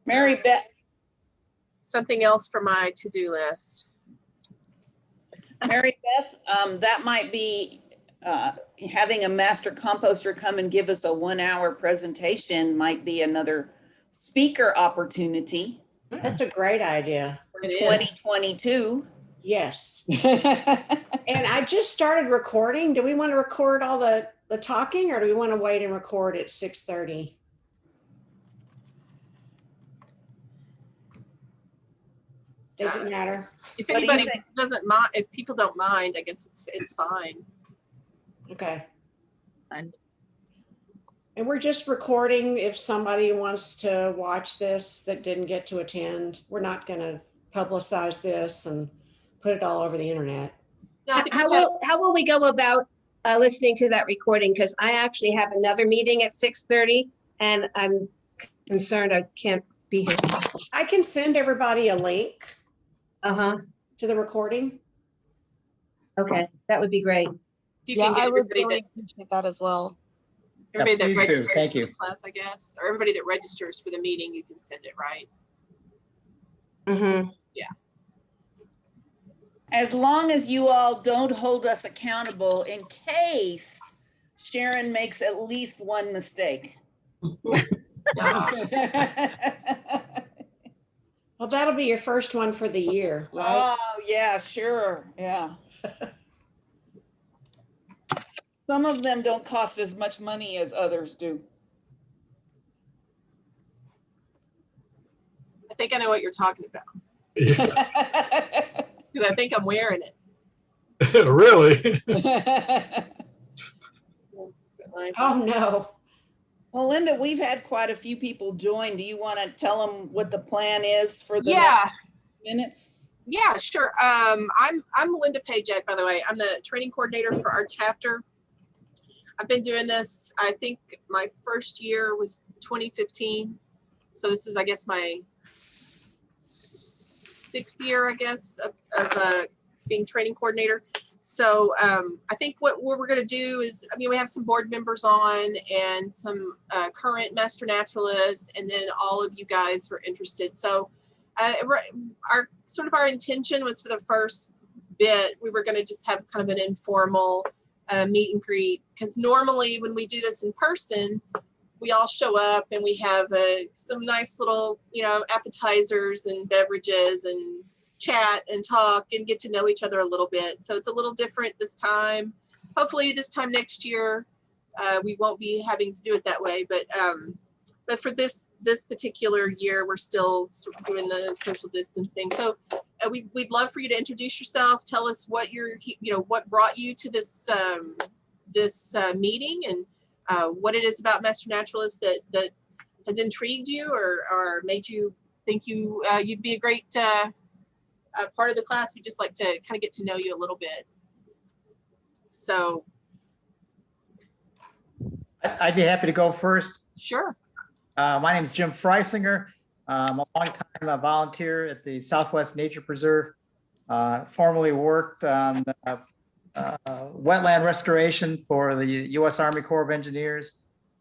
Mary Beth. Something else for my to-do list. Mary Beth, that might be having a master composter come and give us a 1-hour presentation might be another speaker opportunity. That's a great idea. For 2022. Yes. And I just started recording. Do we want to record all the talking, or do we want to wait and record at 6:30? Doesn't matter. If anybody doesn't mind, if people don't mind, I guess it's fine. Okay. And we're just recording if somebody wants to watch this that didn't get to attend. We're not going to publicize this and put it all over the internet. No, How will we go about listening to that recording? Because I actually have another meeting at 6:30 and I'm concerned I can't be here. I can send everybody a link to the recording. Okay, that would be great. You can get I would everybody really appreciate that as well. that please do. registers Thank for you. the class, I guess, or everybody that registers for the meeting, you can send it, right? Mm-hmm. As long as you all don't hold us accountable in case Sharon makes at least one mistake. Well, that'll be your first one for the year, right? Oh, yeah, sure. Yeah. Some of them don't cost as much money as others do. I think I know what you're talking about. Because I think I'm wearing it. Really? Oh, no. Well, Linda, we've had quite a few people join. Do you want to tell them what the plan is for the Yeah. next minutes? Yeah, sure. I'm Linda Pajak, by the way. I'm the training coordinator for our chapter. I've been doing this, I think my first year was 2015. So this is, I guess, my 6th year, I guess, of being training coordinator. So I think what we're going to do is, I mean, we have some board members on and some current master naturalists, and then all of you guys who are interested. So our intention was for the first bit, we were going to just have kind of an informal meet and greet, because normally when we do this in person, we all show up and we have some nice little, appetizers and beverages and chat and talk and get to know each other a little bit. So it's a little different this time. Hopefully this time next year, we won't be having to do it that way. But for this particular year, we're still sort of doing the social distancing. So we'd love for you to introduce yourself. Tell us what what brought you to this meeting, and what it is about Master Naturalist that has intrigued you or made you think you'd be a great part of the class. We'd just like to kind of get to know you a little bit. So I'd be happy to go first. sure. My name is Jim Freisinger. I'm a longtime volunteer at the Southwest Nature Preserve. Formerly worked on wetland restoration for the U.S. Army Corps of Engineers.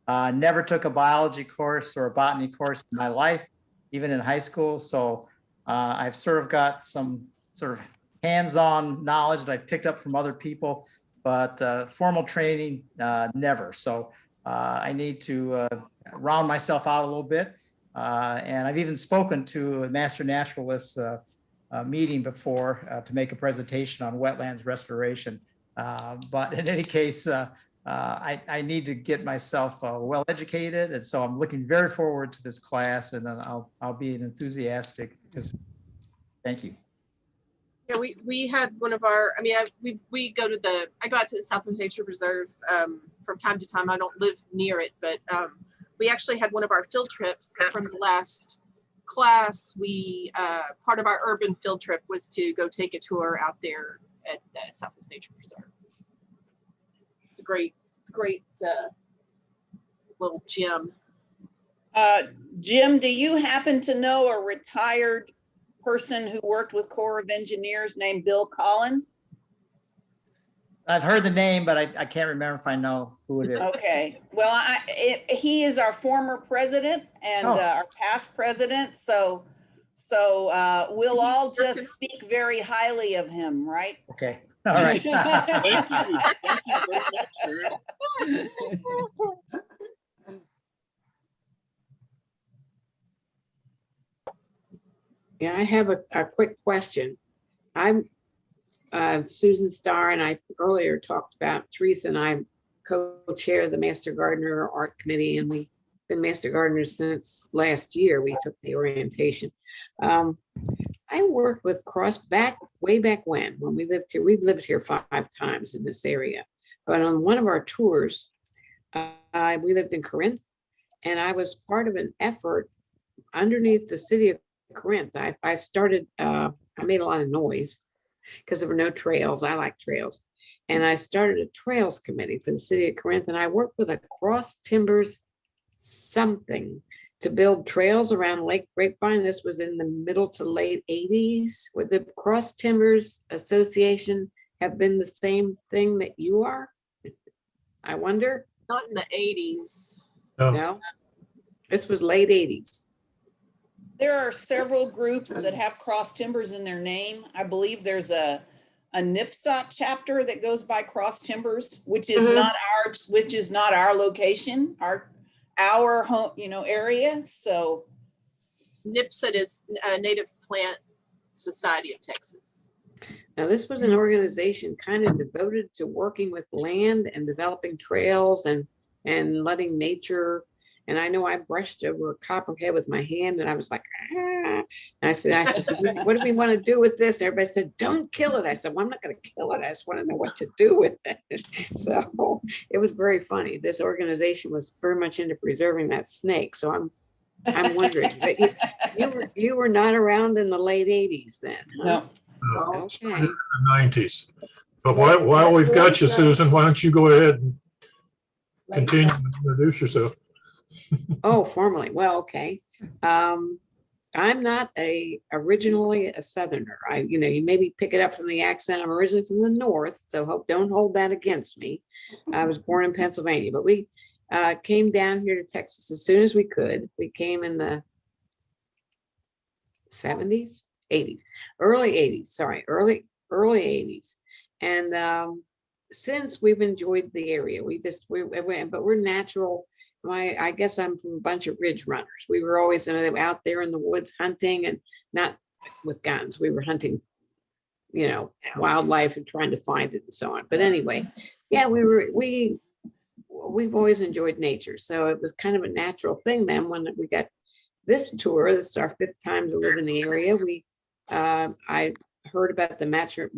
Never took a biology course or a botany course in my life, even in high school. So I've sort of got some sort of hands-on knowledge that I've picked up from other people, but formal training, never. So I need to round myself out a little bit. And I've even spoken to a Master Naturalist meeting before to make a presentation on wetlands restoration. But in any case, I need to get myself well educated. And so I'm looking very forward to this class, and then I'll be an enthusiastic participant. Thank you. Yeah, we had one of our, I mean, I go out to the Southwest Nature Preserve from time to time. I don't live near it, but we actually had one of our field trips from the last class. Part of our urban field trip was to go take a tour out there at the Southwest Nature Preserve. It's a great little gym. Jim, do you happen to know a retired person who worked with Corps of Engineers named Bill Collins? I've heard the name, but I can't remember if I know who it is. Okay, well, he is our former president and Oh. our past president, so we'll all just speak very highly of him, right? Okay, all right. Thank you. Thank you very much, sir. Yeah, I have a quick question. I'm Susan Starr, and I earlier talked about Teresa and I co-chair the Master Gardener Art Committee, and we've been Master Gardeners since last year. We took the orientation. I worked with way back when we lived here. We've lived here 5 times in this area, but on one of our tours, we lived in Corinth, and I was part of an effort underneath the city of Corinth. I started, I made a lot of noise because there were no trails. I like trails. And I started a trails committee for the city of Corinth, and I worked with a Cross Timbers something to build trails around Lake Grapevine. This was in the middle to late 80s. Would the Cross Timbers Association have been the same thing that you are? I wonder. Not in the 80s. No, this was late 80s. There are several groups that have Cross Timbers in their name. I believe there's a NIPSOT chapter that goes by Cross Timbers, which is not our location, our home, area. So NIPSIT is Native Plant Society of Texas. Now, this was an organization kind of devoted to working with land and developing trails and letting nature. And I know I brushed over a copperhead with my hand, and I was like, ah. And I said, what do we want to do with this? Everybody said, don't kill it. I said, well, I'm not going to kill it. I just want to know what to do with it. So it was very funny. This organization was very much into preserving that snake. So I'm wondering, but you were not around in the late 80s then, huh? no. Okay. In the 90s. But while we've got you, Susan, why don't you go ahead and continue to introduce yourself? Oh, formally. Well, okay. I'm not originally a Southerner. You maybe pick it up from the accent. I'm originally from the North, so don't hold that against me. I was born in Pennsylvania, but we came down here to Texas as soon as we could. We came in the 70s, 80s, early 80s. And since we've enjoyed the area, but we're natural. I guess I'm from a bunch of ridge runners. We were always out there in the woods hunting, and not with guns. We were hunting, wildlife and trying to find it and so on. But anyway, yeah, we've always enjoyed nature. So it was kind of a natural thing then when we got this tour. This is our 5th time to live in the area. I heard about the Master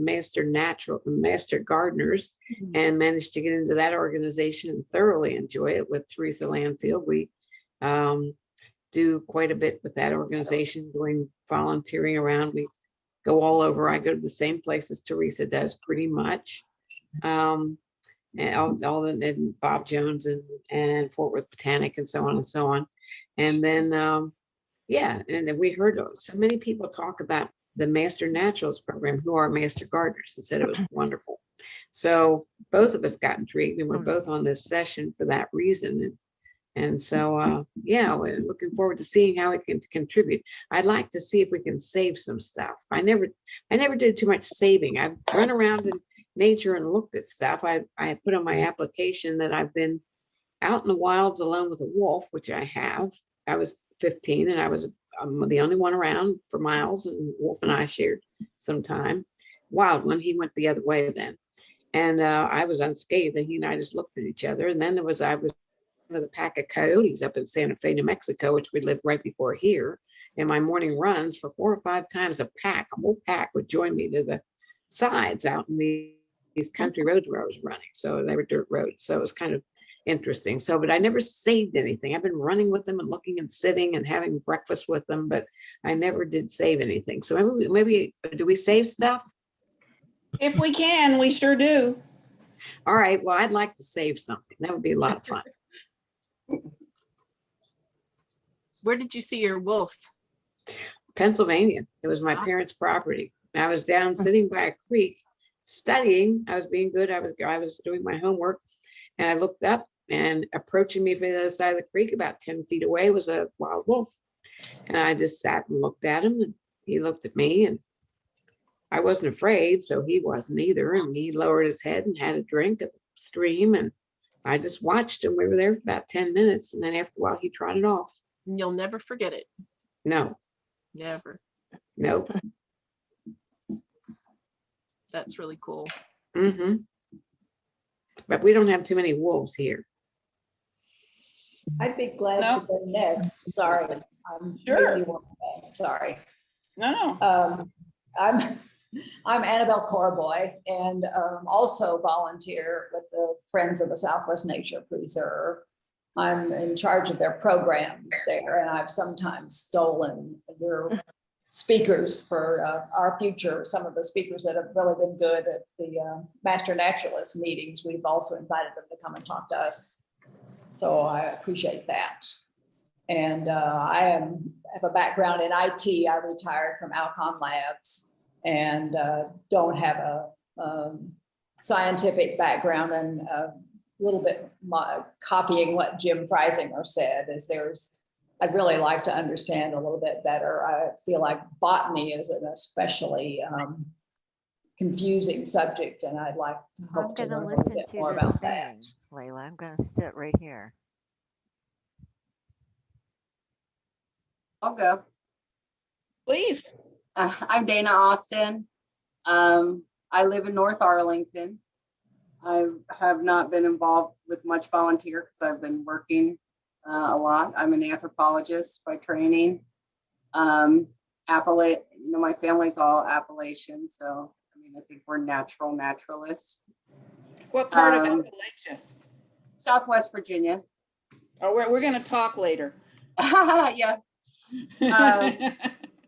Gardeners and managed to get into that organization and thoroughly enjoy it with Teresa Landfield. We do quite a bit with that organization, doing volunteering around. We go all over. I go to the same places Teresa does pretty much. And Bob Jones and Fort Worth Botanic and so on and so on. And then, and then we heard so many people talk about the Master Naturals program who are Master Gardeners and said it was wonderful. So both of us got intrigued, and we're both on this session for that reason. And so, we're looking forward to seeing how it can contribute. I'd like to see if we can save some stuff. I never did too much saving. I've run around in nature and looked at stuff. I put on my application that I've been out in the wilds alone with a wolf, which I have. I was 15 and I'm the only one around for miles, and Wolf and I shared some time. Wild one, he went the other way then. And I was unscathed, and he and I just looked at each other. And then I was with a pack of coyotes up in Santa Fe, New Mexico, which we lived right before here. And my morning runs for 4 or 5 times, a whole pack would join me to the sides out in these country roads where I was running. So they were dirt roads. So it was kind of interesting. So, but I never saved anything. I've been running with them and looking and sitting and having breakfast with them, but I never did save anything. So maybe do we save stuff? If we can, we sure do. All right. Well, I'd like to save something. That would be a lot of fun. Where did you see your wolf? Pennsylvania. It was my parents' property. I was down sitting by a creek, studying. I was being good. I was doing my homework, and I looked up, and approaching me from the other side of the creek, about 10 feet away, was a wild wolf. And I just sat and looked at him, and he looked at me, and I wasn't afraid, so he wasn't either. And he lowered his head and had a drink at the stream, and I just watched him. We were there for about 10 minutes, and then after a while, he trotted off. And you'll never forget it. No, Never. no. That's really cool. Mm-hmm. But we don't have too many wolves here. I'd be glad No. to go next. Sorry. I'm Sure. really sorry. No, I'm Annabelle Corboy, and also volunteer with the Friends of the Southwest Nature Preserve. I'm in charge of their programs there, and I've sometimes stolen their speakers for our future. Some of the speakers that have really been good at the Master Naturalist meetings, we've also invited them to come and talk to us. So I appreciate that. And I have a background in IT. I retired from Alcon Labs and don't have a scientific background, and a little bit copying what Jim Freisinger said is I'd really like to understand a little bit better. I feel like botany is an especially confusing subject, and I'd like to I'm hope to going to learn a little listen bit to more this about that. thing, Layla. I'm going to sit right here. I'll go. please. I'm Dana Austin. I live in North Arlington. I have not been involved with much volunteer because I've been working a lot. I'm an anthropologist by training. My family's all Appalachian, so I mean, I think we're naturalists. What part of Appalachia? Southwest Virginia. Oh, we're going to talk later. Yeah.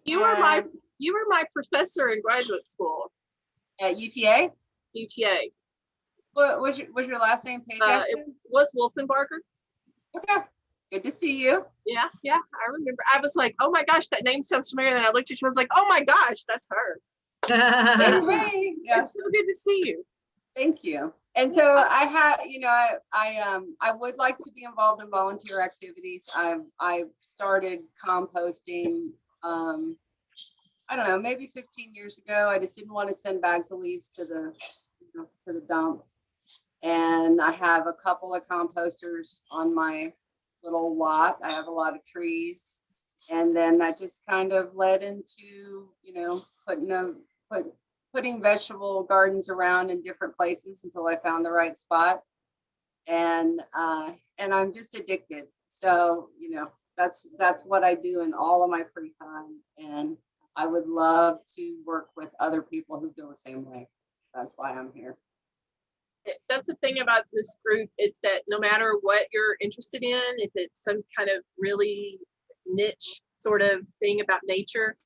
You were my professor in graduate school At UTA. UTA. What was your last name? Paige? It was Wolfenbarger. Okay. Good to see you. Yeah, I remember. I was like, oh my gosh, that name sounds familiar. And I looked at you, I was like, oh my gosh, that's her. That's me. Yeah. It's so good to see you. Thank you. And so I have, I would like to be involved in volunteer activities. I started composting, I don't know, maybe 15 years ago. I just didn't want to send bags of leaves to the dump. And I have a couple of composters on my little lot. I have a lot of trees. And then that just kind of led into, putting vegetable gardens around in different places until I found the right spot. And I'm just addicted. So, that's what I do in all of my free time. And I would love to work with other people who feel the same way. That's why I'm here. That's the thing about this group. It's that no matter what you're interested in, if it's some kind of really niche sort of thing about nature,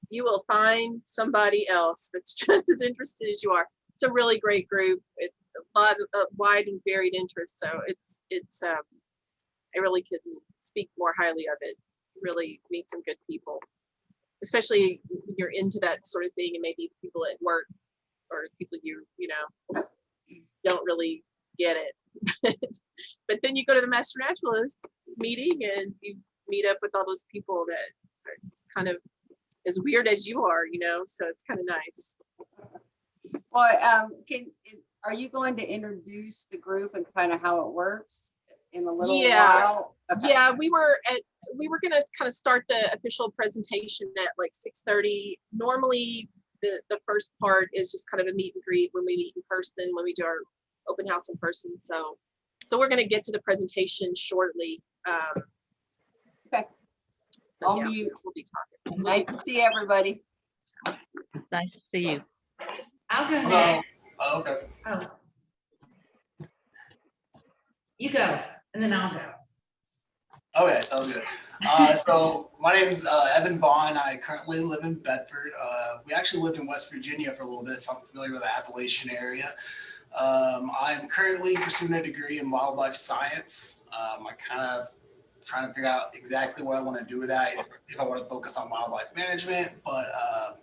you will find somebody else that's just as interested as you are. It's a really great group. It's a lot of wide and varied interests. So it's I really couldn't speak more highly of it. Really meet some good people, especially when you're into that sort of thing, and maybe people at work or people you don't really get it. But then you go to the Master Naturalist meeting and you meet up with all those people that are just kind of as weird as you are, so it's kind of nice. Well, are you going to introduce the group and kind of how it works in a little while? Okay. Yeah, we were going to kind of start the official presentation at like 6:30. Normally the first part is just kind of a meet and greet when we meet in person, when we do our open house in person. So we're going to get to the presentation shortly. Okay. So I'll yeah, mute. we'll be talking. Nice to see everybody. Nice to see you. I'll go Hello. next. Oh, okay. Oh. You go, and then I'll go. Okay, sounds good. So my name's Evan Vaughn. I currently live in Bedford. We actually lived in West Virginia for a little bit, so I'm familiar with the Appalachian area. I'm currently pursuing a degree in wildlife science. I kind of trying to figure out exactly what I want to do with that, if I want to focus on wildlife management, but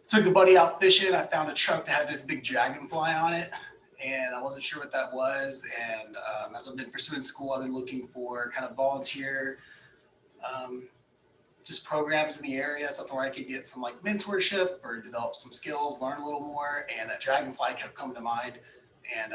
took a buddy out fishing. I found a truck that had this big dragonfly on it, and I wasn't sure what that was. And as I've been pursuing school, I've been looking for kind of volunteer, just programs in the area, something where I could get some like mentorship or develop some skills, learn a little more. And that dragonfly kept coming to mind. And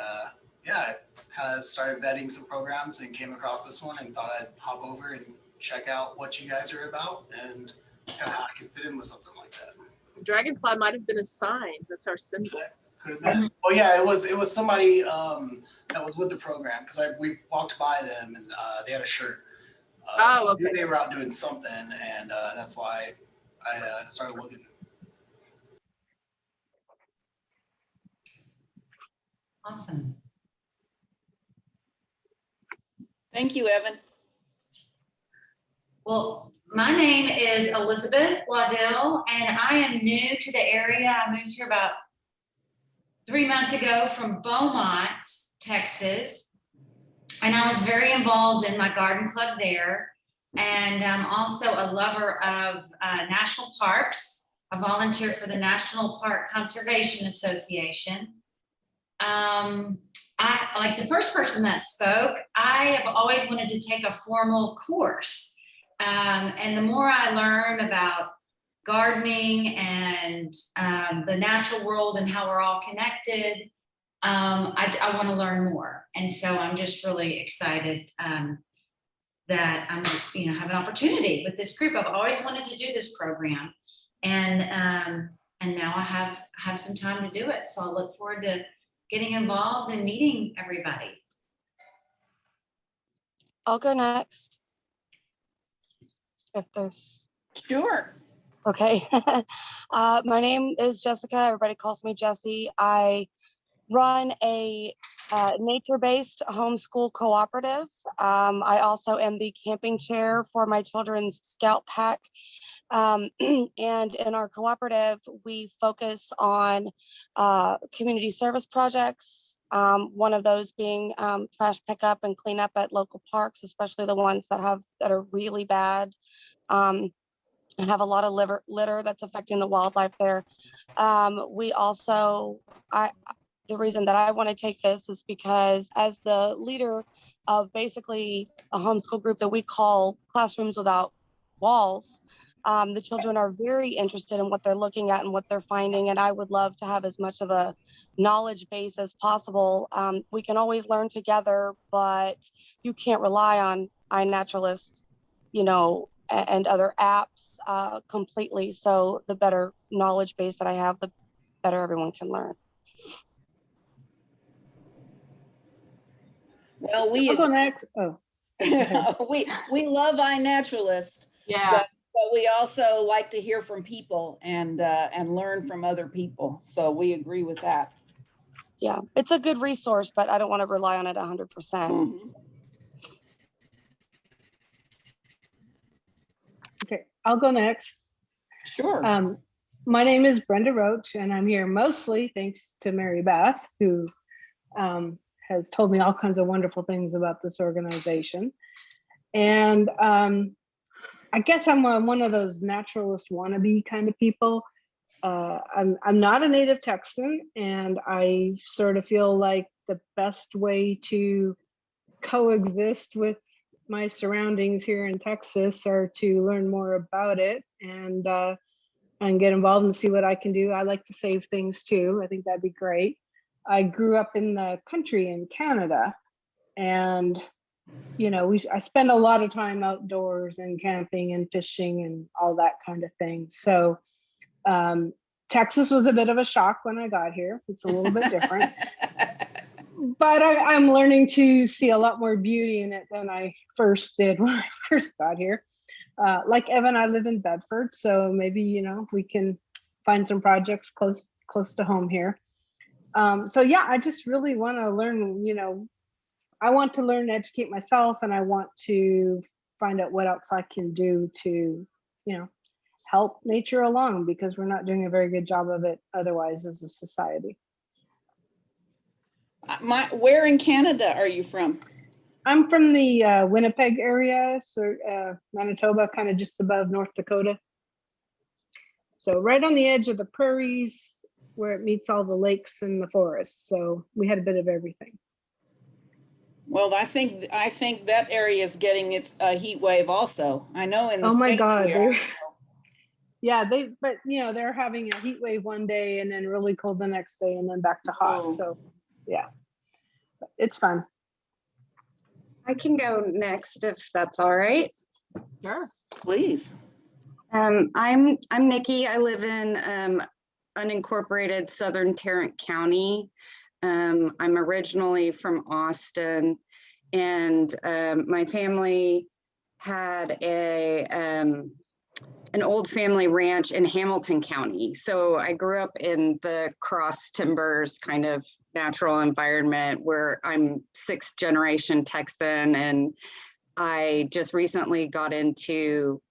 yeah, I kind of started vetting some programs and came across this one and thought I'd hop over and check out what you guys are about and kind of how I can fit in with something like that. Dragonfly might have been a sign. That's our symbol. Could have been. Oh yeah, it was somebody that was with the program because we walked by them and they had a shirt. So I knew they were out doing something, and that's why I started looking. Awesome. Thank you, Evan. Well, my name is Elizabeth Waddell, and I am new to the area. I moved here about 3 months ago from Beaumont, Texas. And I was very involved in my garden club there. And I'm also a lover of national parks. I volunteer for the National Park Conservation Association. I, like the first person that spoke, I have always wanted to take a formal course. And the more I learn about gardening and the natural world and how we're all connected, I want to learn more. And so I'm just really excited that I'm, have an opportunity with this group. I've always wanted to do this program, and now I have some time to do it. So I look forward to getting involved and meeting everybody. I'll go next. If there's. Sure. Okay. My name is Jessica. Everybody calls me Jessie. I run a nature-based homeschool cooperative. I also am the camping chair for my children's scout pack. And in our cooperative, we focus on community service projects. One of those being trash pickup and cleanup at local parks, especially the ones that are really bad. And have a lot of litter that's affecting the wildlife there. We also, the reason that I want to take this is because as the leader of basically a homeschool group that we call Classrooms Without Walls, the children are very interested in what they're looking at and what they're finding. And I would love to have as much of a knowledge base as possible. We can always learn together, but you can't rely on iNaturalist, and other apps completely. So the better knowledge base that I have, the better everyone can learn. Well, I'll go next. Oh, we love iNaturalist. Yeah. But we also like to hear from people and learn from other people. So we agree with that. Yeah, it's a good resource, but I don't want to rely on it 100%. Mm-hmm. okay. I'll go next. Sure. My name is Brenda Roach, and I'm here mostly thanks to Mary Beth, who has told me all kinds of wonderful things about this organization. And I guess I'm one of those naturalist wannabe kind of people. I'm not a native Texan, and I sort of feel like the best way to coexist with my surroundings here in Texas are to learn more about it and get involved and see what I can do. I like to save things too. I think that'd be great. I grew up in the country in Canada, and I spend a lot of time outdoors and camping and fishing and all that kind of thing. So Texas was a bit of a shock when I got here. It's a little bit different. But I'm learning to see a lot more beauty in it than I first did when I first got here. Like Evan, I live in Bedford, so maybe, we can find some projects close to home here. So yeah, I just really want to learn, I want to learn to educate myself, and I want to find out what else I can do to, help nature along, because we're not doing a very good job of it otherwise as a society. Where in Canada are you from? I'm from the Winnipeg area, so Manitoba, kind of just above North Dakota. So right on the edge of the prairies where it meets all the lakes and the forests. So we had a bit of everything. Well, I think that area is getting its heat wave also. I know in the Oh my States God, we are. yeah, but you know, they're having a heat wave one day and then really cold the next day and then back to hot. Oh. So yeah, it's fun. I can go next if that's all right. Sure. Please. I'm Nikki. I live in unincorporated Southern Tarrant County. I'm originally from Austin, and my family had an old family ranch in Hamilton County. So I grew up in the cross timbers kind of natural environment where I'm 6th generation Texan, and I just recently got into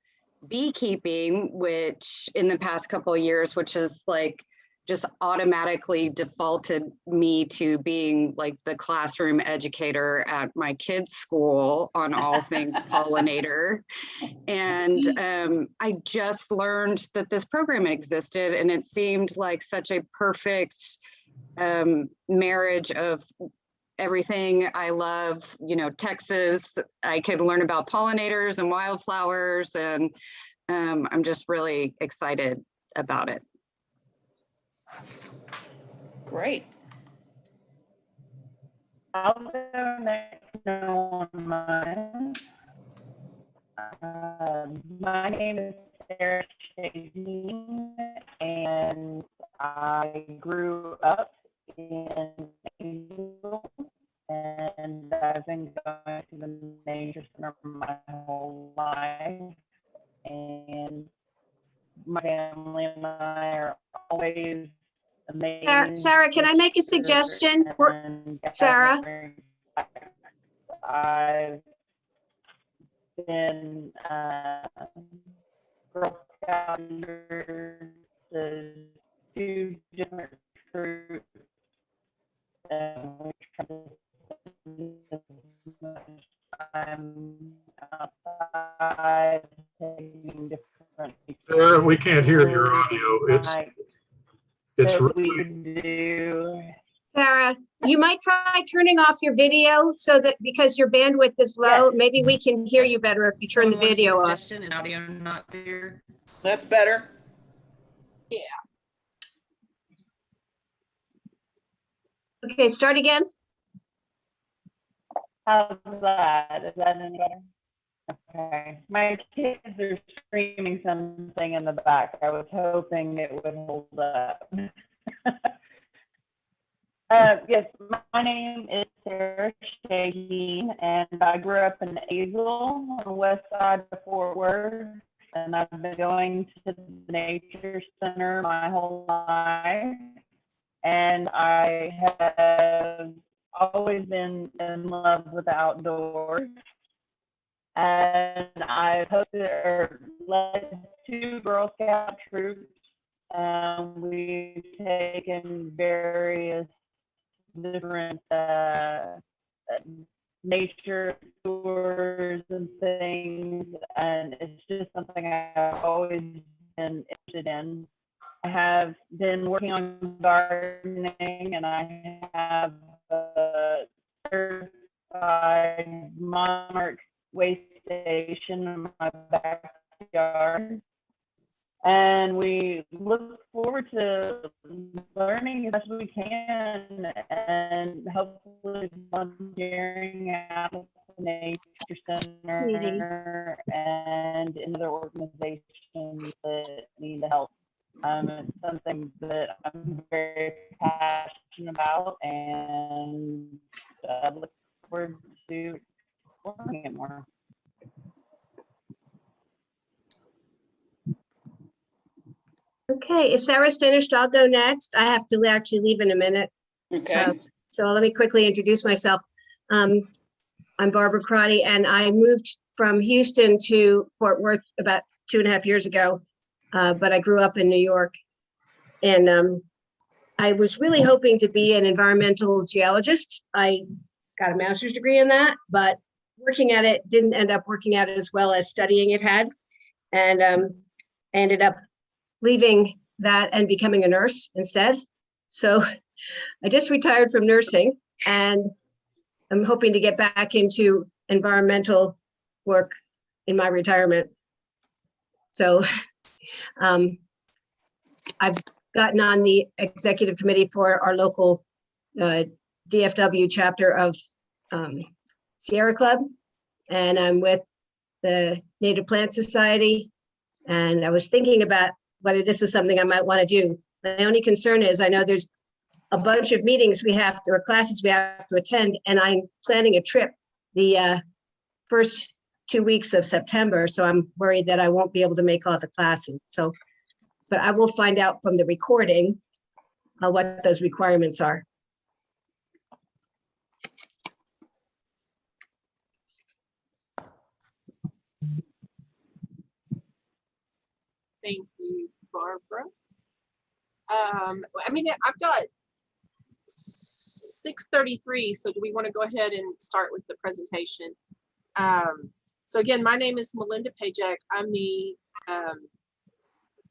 beekeeping, which in the past couple of years, which is like just automatically defaulted me to being like the classroom educator at my kids' school on all things pollinator. And I just learned that this program existed, and it seemed like such a perfect marriage of everything I love. You know, Texas, I could learn about pollinators and wildflowers, and I'm just really excited about it. Great. I'll go next on mine. My name is Sarah Shaheen, and I grew up in Angel, and I've been going to the nature center my whole life. And my family and I are always amazed. Sarah, can I make a suggestion? Sarah? I've been Girl Scout leader to 2 different troops, and we try to spend time outside, taking different. Sarah, we can't hear your audio. It's that we do. Sarah, you might try turning off your video so that, because your bandwidth is low, maybe we can hear you better if you turn the video off. Is audio not there? That's better. Yeah. Okay, start again. How's that? Is that any better? Okay. My kids are screaming something in the back. I was hoping it would hold up. Yes, my name is Sarah Shaheen, and I grew up in Azle on the west side of Fort Worth, and I've been going to the nature center my whole life, and I have always been in love with the outdoors. And I've hosted or led 2 Girl Scout troops. We've taken various different nature tours and things, and it's just something I've always been interested in. I have been working on gardening, and I have a certified monarch waste station in my backyard. And we look forward to learning as best we can and hopefully volunteering at the Nature Center and in other organizations that need the help. It's something that I'm very passionate about, and I look forward to exploring it more. Okay, if Sarah's finished, I'll go next. I have to actually leave in a minute. Okay. So let me quickly introduce myself. I'm Barbara Crotty, and I moved from Houston to Fort Worth about 2.5 years ago, but I grew up in New York. And I was really hoping to be an environmental geologist. I got a master's degree in that, but working at it didn't end up working out as well as studying it had. And ended up leaving that and becoming a nurse instead. So I just retired from nursing and I'm hoping to get back into environmental work in my retirement. So I've gotten on the executive committee for our local DFW chapter of Sierra Club, and I'm with the Native Plant Society. And I was thinking about whether this was something I might want to do. My only concern is I know there's a bunch of meetings we have to, or classes we have to attend, and I'm planning a trip the first 2 weeks of September. So I'm worried that I won't be able to make all the classes. So, but I will find out from the recording what those requirements are. Thank you, Barbara. I mean, I've got 6:33, so do we want to go ahead and start with the presentation? So again, my name is Melinda Pajek. I'm the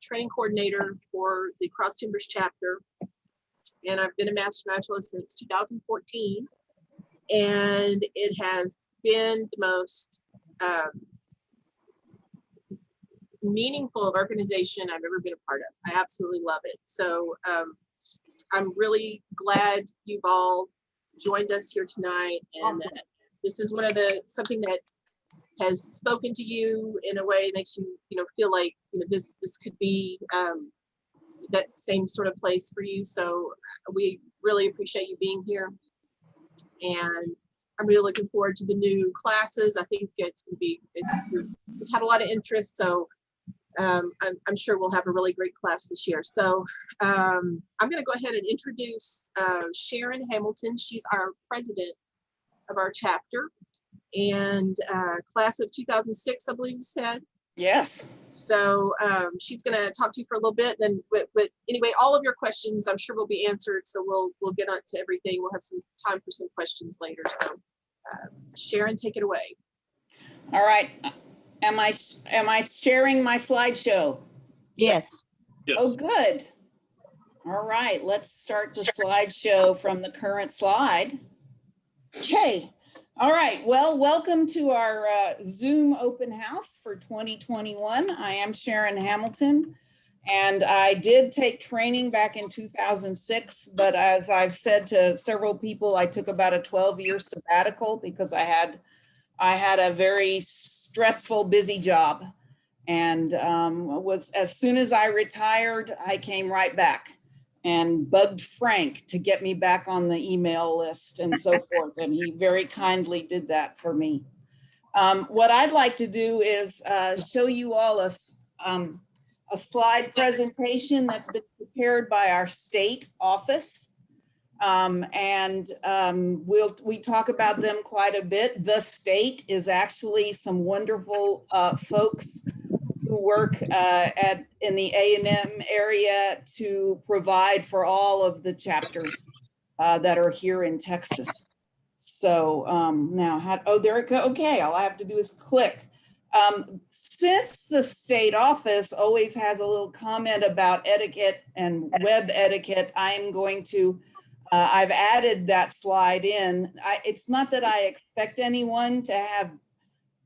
training coordinator for the Cross Timbers chapter, and I've been a master naturalist since 2014, and it has been the most meaningful organization I've ever been a part of. I absolutely love it. So I'm really glad you've all joined us here tonight, and that this is one of something that has spoken to you in a way that makes you feel like this could be that same sort of place for you. So we really appreciate you being here, and I'm really looking forward to the new classes. I think it's going to be, we've had a lot of interest, so I'm sure we'll have a really great class this year. So I'm going to go ahead and introduce Sharon Hamilton. She's our president of our chapter, and class of 2006, I believe you said. Yes. So she's going to talk to you for a little bit. Then, but anyway, all of your questions I'm sure will be answered. So we'll get on to everything. We'll have some time for some questions later. So Sharon, take it away. All right. Am I sharing my slideshow? Yes. Yes. Oh, good. All right, let's start the slideshow from the current slide. Okay. All right. Well, welcome to our Zoom open house for 2021. I am Sharon Hamilton, and I did take training back in 2006, but as I've said to several people, I took about a 12-year sabbatical because I had a very stressful, busy job. And as soon as I retired, I came right back and bugged Frank to get me back on the email list and so forth. And he very kindly did that for me. What I'd like to do is show you all a slide presentation that's been prepared by our state office. We talk about them quite a bit. The state is actually some wonderful folks who work in the A&M area to provide for all of the chapters that are here in Texas. So now, there it goes. Okay, all I have to do is click. Since the state office always has a little comment about etiquette and web etiquette, I'm going to I've added that slide in. It's not that I expect anyone to have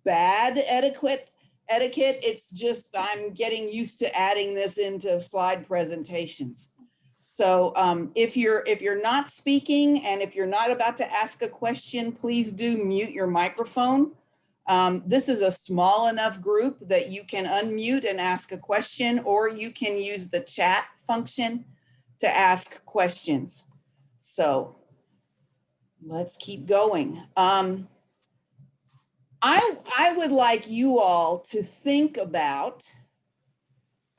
bad etiquette. It's just I'm getting used to adding this into slide presentations. So if you're not speaking and if you're not about to ask a question, please do mute your microphone. This is a small enough group that you can unmute and ask a question, or you can use the chat function to ask questions. So let's keep going. I would like you all to think about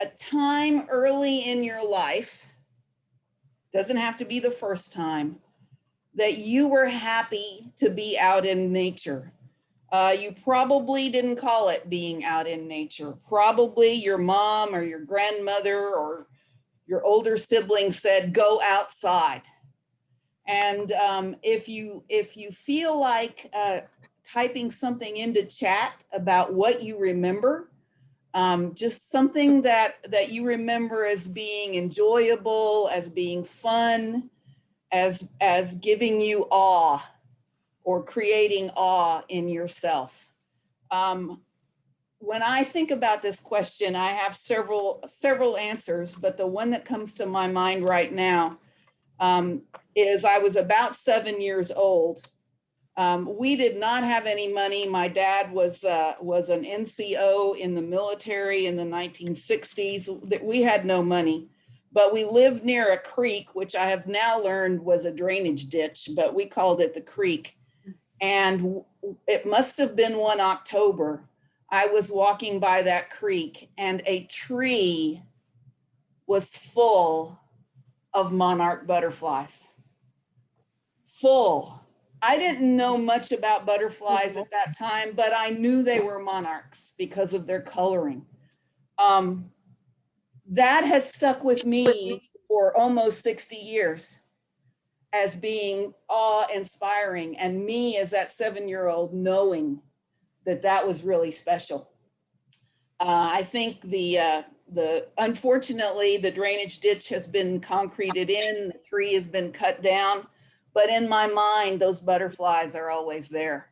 a time early in your life, doesn't have to be the first time, that you were happy to be out in nature. You probably didn't call it being out in nature. Probably your mom or your grandmother or your older sibling said, go outside. And if you feel like typing something into chat about what you remember, Just something that you remember as being enjoyable, as being fun, as giving you awe or creating awe in yourself. When I think about this question, I have several answers, but the one that comes to my mind right now is I was about 7 years old. We did not have any money. My dad was an NCO in the military in the 1960s. We had no money, but we lived near a creek, which I have now learned was a drainage ditch, but we called it the creek. And it must have been one October. I was walking by that creek and a tree was full of monarch butterflies. Full. I didn't know much about butterflies at that time, but I knew they were monarchs because of their coloring. That has stuck with me for almost 60 years as being awe-inspiring, and me as that 7-year-old knowing that was really special. I think unfortunately, the drainage ditch has been concreted in, the tree has been cut down, but in my mind, those butterflies are always there.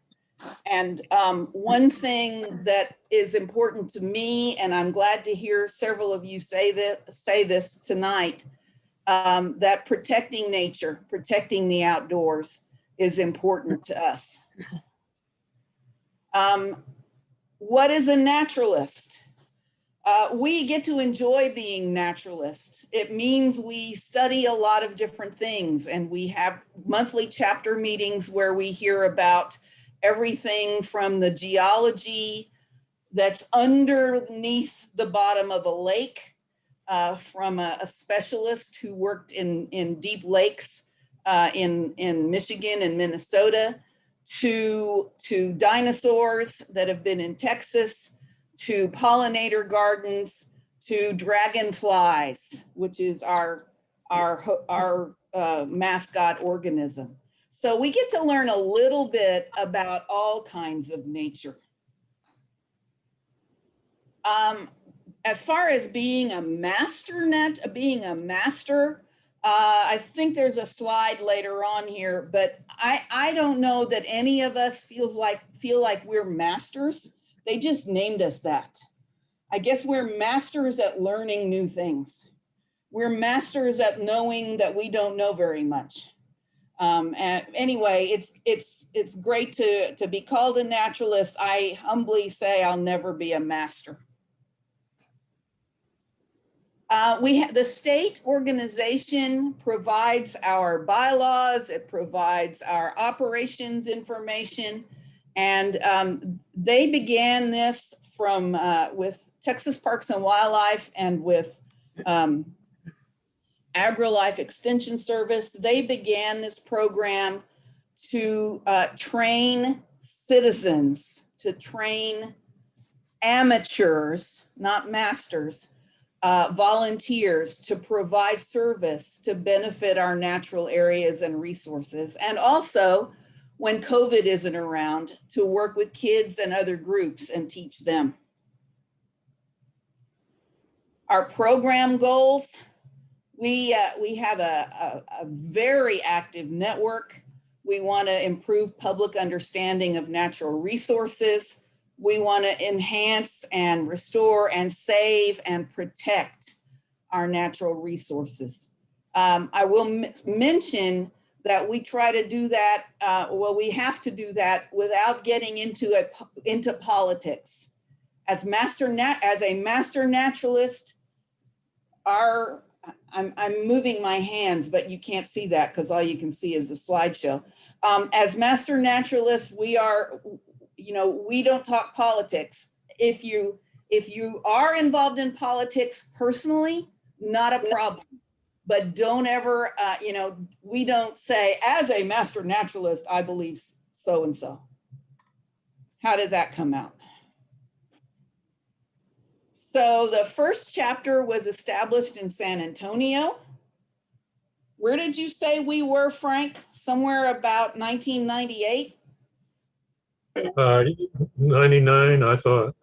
And one thing that is important to me, and I'm glad to hear several of you say this tonight, that protecting nature, protecting the outdoors is important to us. What is a naturalist? We get to enjoy being naturalists. It means we study a lot of different things, and we have monthly chapter meetings where we hear about everything from the geology that's underneath the bottom of a lake, from a specialist who worked in deep lakes in Michigan and Minnesota, to dinosaurs that have been in Texas, to pollinator gardens, to dragonflies, which is our mascot organism. So we get to learn a little bit about all kinds of nature. As far as being a master, I think there's a slide later on here, but I don't know that any of us feel like we're masters. They just named us that. I guess we're masters at learning new things. We're masters at knowing that we don't know very much. And anyway, it's great to be called a naturalist. I humbly say I'll never be a master. The state organization provides our bylaws, it provides our operations information, and they began this from with Texas Parks and Wildlife and with AgriLife Extension Service. They began this program to train citizens, to train amateurs, not masters, volunteers to provide service to benefit our natural areas and resources. And also, when COVID isn't around, to work with kids and other groups and teach them. Our program goals, we have a very active network. We want to improve public understanding of natural resources. We want to enhance and restore and save and protect our natural resources. I will mention that we try to do that, we have to do that without getting into politics. As a master naturalist, I'm moving my hands, but you can't see that because all you can see is the slideshow. As master naturalists, we don't talk politics. If you are involved in politics personally, not a problem. But don't ever, we don't say, as a master naturalist, I believe so and so. How did that come out? So the first chapter was established in San Antonio. Where did you say we were, Frank? Somewhere about 1998? 99, I thought.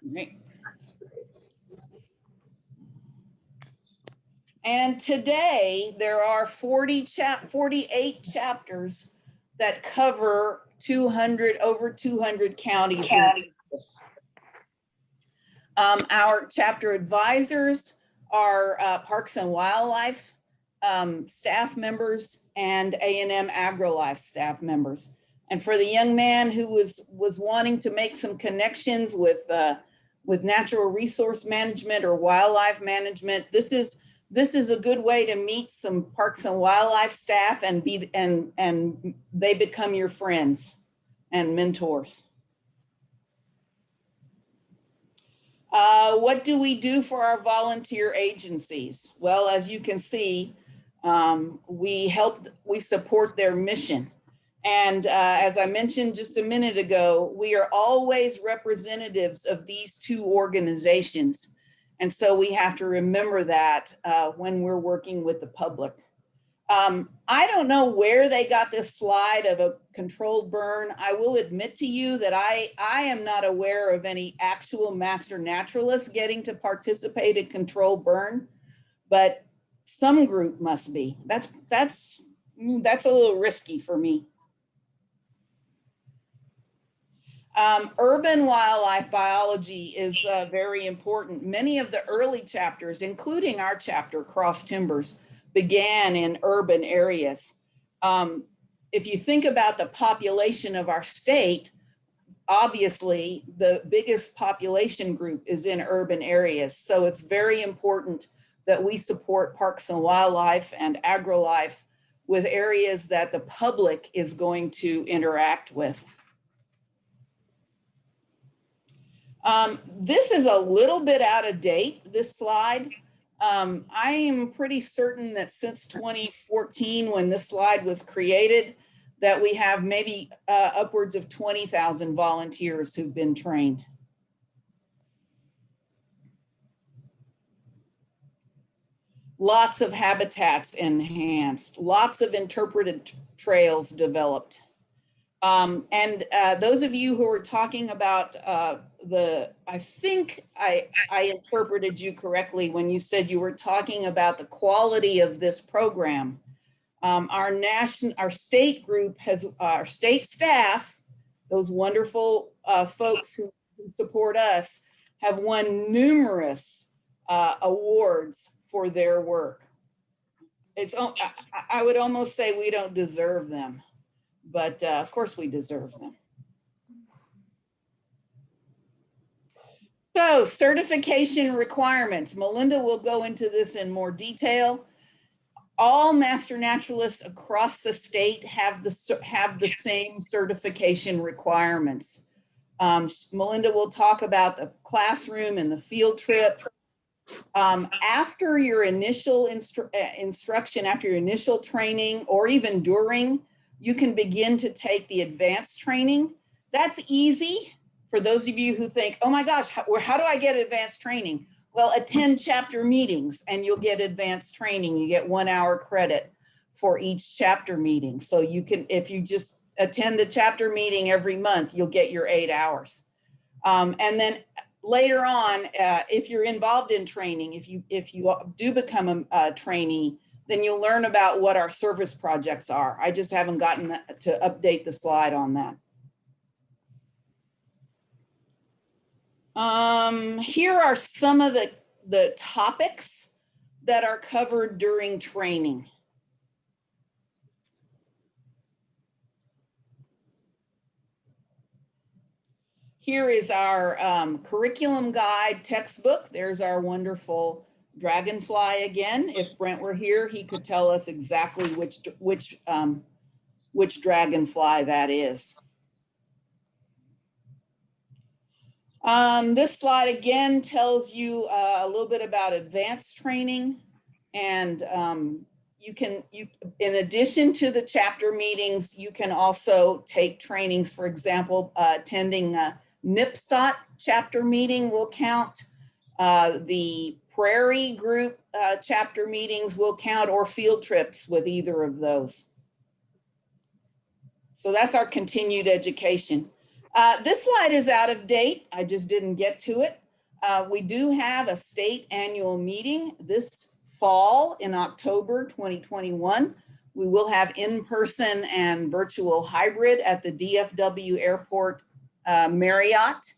Right. And today there are 48 chapters that cover over 200 counties. Our chapter advisors are Parks and Wildlife staff members and A&M AgriLife staff members. And for the young man who was wanting to make some connections with natural resource management or wildlife management, this is a good way to meet some Parks and Wildlife staff and they become your friends and mentors. What do we do for our volunteer agencies? Well, as you can see, we support their mission. And as I mentioned just a minute ago, we are always representatives of these two organizations. And so we have to remember that when we're working with the public. I don't know where they got this slide of a controlled burn. I will admit to you that I am not aware of any actual master naturalists getting to participate in controlled burn, but some group must be. That's a little risky for me. Urban wildlife biology is very important. Many of the early chapters, including our chapter, Cross Timbers, began in urban areas. If you think about the population of our state, obviously the biggest population group is in urban areas. So it's very important that we support Parks and Wildlife and AgriLife with areas that the public is going to interact with. This is a little bit out of date, this slide. I am pretty certain that since 2014, when this slide was created, that we have maybe upwards of 20,000 volunteers who've been trained. Lots of habitats enhanced, lots of interpreted trails developed. And those of you who are talking about I think I interpreted you correctly when you said you were talking about the quality of this program. Our state group has, our state staff, those wonderful folks who support us, have won numerous awards for their work. I would almost say we don't deserve them, but of course we deserve them. So certification requirements. Melinda will go into this in more detail. All master naturalists across the state have the same certification requirements. Melinda will talk about the classroom and the field trips. After your initial instruction, after your initial training, or even during, you can begin to take the advanced training. That's easy for those of you who think, oh my gosh, how do I get advanced training? Well, attend chapter meetings and you'll get advanced training. You get 1 hour credit for each chapter meeting. So you can, if you just attend a chapter meeting every month, you'll get your 8 hours. And then later on, if you're involved in training, if you do become a trainee, then you'll learn about what our service projects are. I just haven't gotten to update the slide on that. Here are some of the topics that are covered during training. Here is our curriculum guide textbook. There's our wonderful dragonfly again. If Brent were here, he could tell us exactly which dragonfly that is. This slide again tells you a little bit about advanced training, and in addition to the chapter meetings, you can also take trainings. For example, attending a NIPSOT chapter meeting will count. The Prairie Group chapter meetings will count, or field trips with either of those. So that's our continued education. This slide is out of date. I just didn't get to it. We do have a state annual meeting this fall in October 2021. We will have in-person and virtual hybrid at the DFW Airport Marriott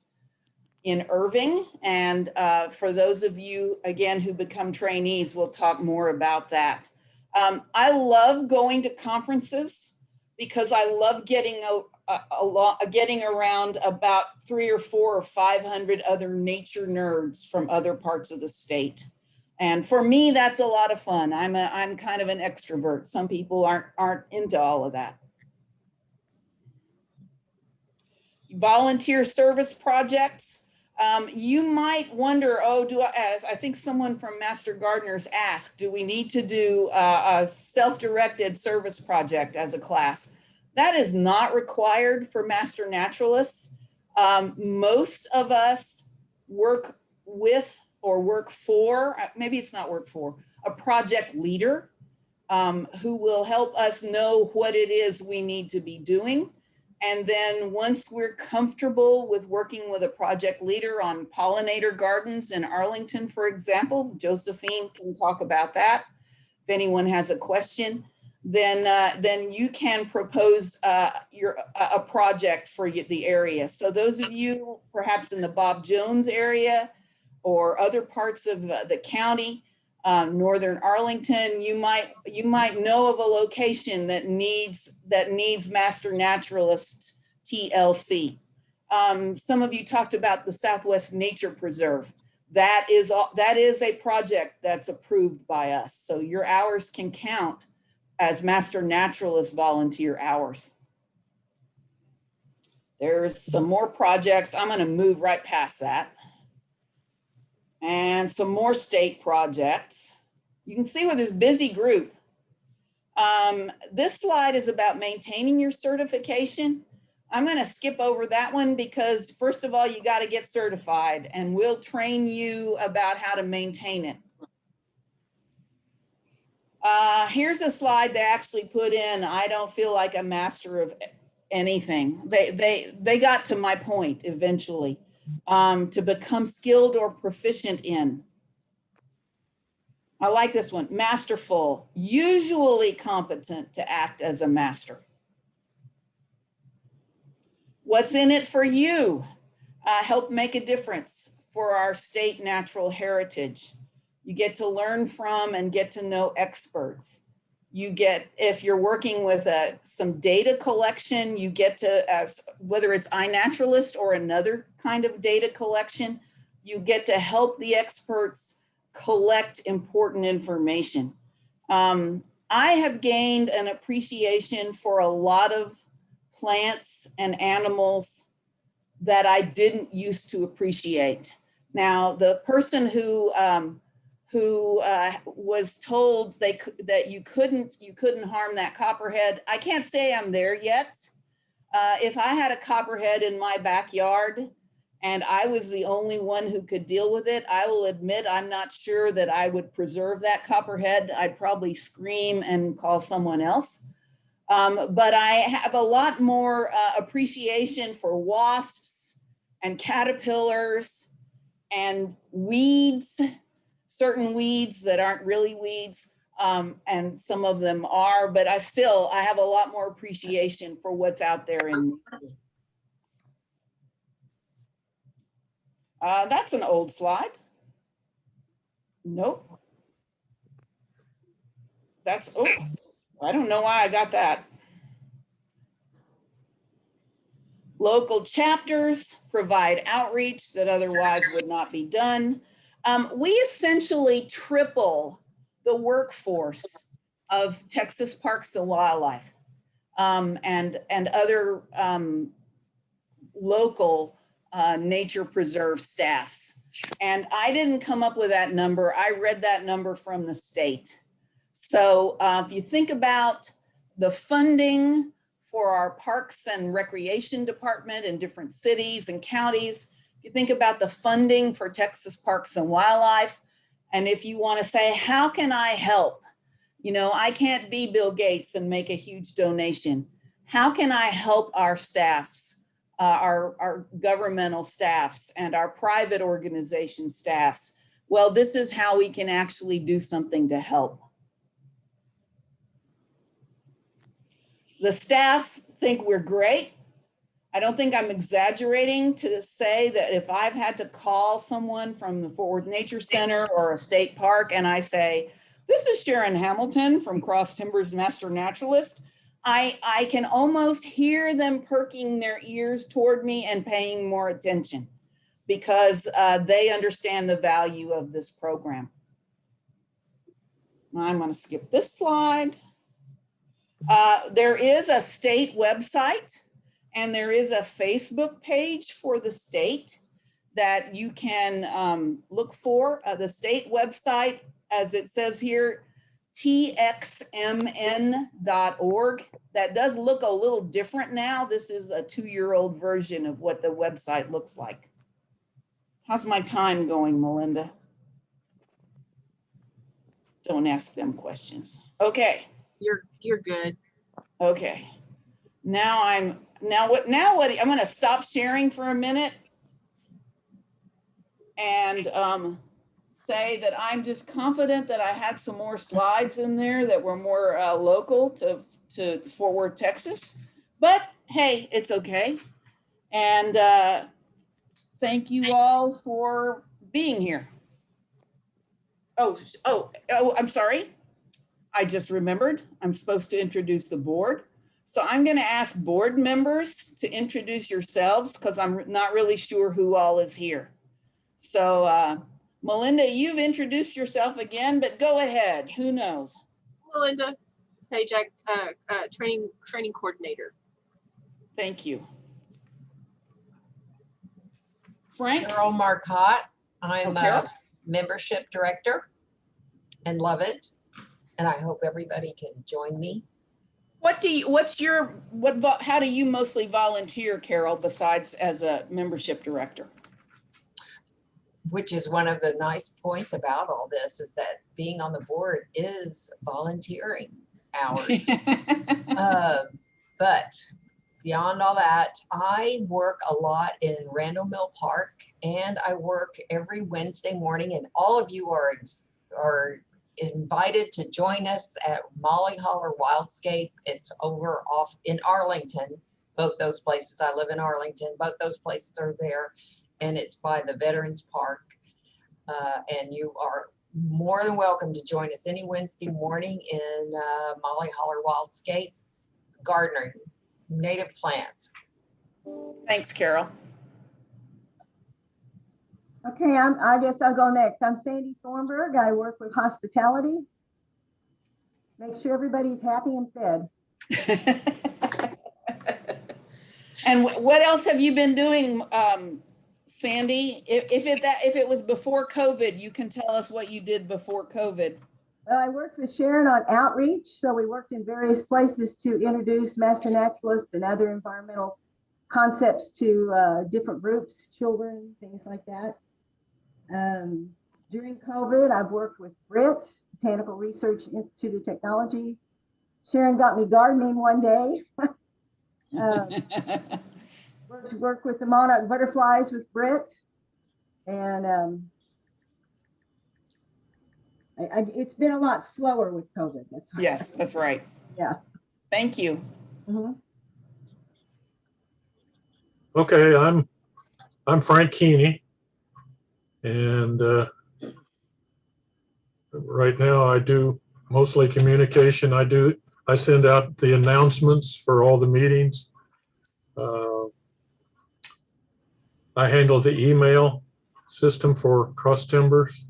in Irving. And for those of you, again, who become trainees, we'll talk more about that. I love going to conferences because I love getting around about 300 or 400 or 500 other nature nerds from other parts of the state. And for me, that's a lot of fun. I'm kind of an extrovert. Some people aren't into all of that. Volunteer service projects. You might wonder, oh, as I think someone from Master Gardeners asked, do we need to do a self-directed service project as a class? That is not required for Master Naturalists. Most of us work with or work for, maybe it's not work for, a project leader who will help us know what it is we need to be doing. And then once we're comfortable with working with a project leader on pollinator gardens in Arlington, for example, Josephine can talk about that. If anyone has a question, then you can propose a project for the area. So those of you perhaps in the Bob Jones area or other parts of the county, Northern Arlington, you might know of a location that needs Master Naturalists TLC. Some of you talked about the Southwest Nature Preserve. That is a project that's approved by us. So your hours can count as Master Naturalist volunteer hours. There's some more projects. I'm going to move right past that. And some more state projects. You can see where there's busy group. This slide is about maintaining your certification. I'm going to skip over that one because first of all, you got to get certified and we'll train you about how to maintain it. Here's a slide they actually put in. I don't feel like a master of anything. They got to my point eventually. To become skilled or proficient in. I like this one, masterful, usually competent to act as a master. What's in it for you? Help make a difference for our state natural heritage. You get to learn from and get to know experts. You get, if you're working with some data collection, you get to, whether it's iNaturalist or another kind of data collection, you get to help the experts collect important information. I have gained an appreciation for a lot of plants and animals that I didn't used to appreciate. Now, the person who was told that you couldn't harm that copperhead. I can't say I'm there yet. If I had a copperhead in my backyard and I was the only one who could deal with it, I will admit I'm not sure that I would preserve that copperhead. I'd probably scream and call someone else. But I have a lot more appreciation for wasps and caterpillars and weeds, certain weeds that aren't really weeds, and some of them are, but I have a lot more appreciation for what's out there in nature. That's an old slide. Nope. I don't know why I got that. Local chapters provide outreach that otherwise would not be done. We essentially triple the workforce of Texas Parks and Wildlife and other local nature preserve staffs. And I didn't come up with that number. I read that number from the state. So if you think about the funding for our Parks and Recreation Department in different cities and counties, if you think about the funding for Texas Parks and Wildlife, and if you want to say, how can I help? You know, I can't be Bill Gates and make a huge donation. How can I help our staffs, our governmental staffs and our private organization staffs? well, this is how we can actually do something to help. The staff think we're great. I don't think I'm exaggerating to say that if I've had to call someone from the Fort Worth Nature Center or a state park and I say, this is Sharon Hamilton from Cross Timbers Master Naturalist, I can almost hear them perking their ears toward me and paying more attention because they understand the value of this program. Now I'm going to skip this slide. There is a state website and there is a Facebook page for the state that you can look for. The state website, as it says here, txmn.org. That does look a little different now. This is a 2-year-old version of what the website looks like. How's my time going, Melinda? Don't ask them questions. Okay. You're good. Okay. Now I'm going to stop sharing for a minute and say that I'm just confident that I had some more slides in there that were more local to Fort Worth, Texas. But hey, it's okay. And thank you all for being here. Oh, I'm sorry. I just remembered I'm supposed to introduce the board. So I'm going to ask board members to introduce yourselves because I'm not really sure who all is here. So Melinda, you've introduced yourself again, but go ahead. Who knows? Melinda Pajak, training coordinator. Thank you. Frank? Carol Marcotte. I'm Carol? a membership director and love it. And I hope everybody can join me. How do you mostly volunteer, Carol, besides as a membership director? Which is one of the nice points about all this is that being on the board is volunteering hours. But beyond all that, I work a lot in Randall Mill Park and I work every Wednesday morning, and all of you are invited to join us at Molly Holler Wildscape. It's over off in Arlington, both those places. I live in Arlington, both those places are there, and it's by the Veterans Park. And you are more than welcome to join us any Wednesday morning in Molly Holler Wildscape, gardening, native plants. Thanks, Carol. Okay, I guess I'll go next. I'm Sandy Thornburg. I work with hospitality. Make sure everybody's happy and fed. And what else have you been doing, Sandy? If it was before COVID, you can tell us what you did before COVID. I worked with Sharon on outreach. So we worked in various places to introduce master naturalists and other environmental concepts to different groups, children, things like that. During COVID, I've worked with BRIT, Botanical Research Institute of Technology. Sharon got me gardening one day. Worked with the monarch butterflies with BRIT. And it's been a lot slower with COVID. Yes, that's right. Yeah. Thank you. Mm-hmm. Okay, I'm Frank Keeney, and right now I do mostly communication. I send out the announcements for all the meetings. I handle the email system for Cross Timbers.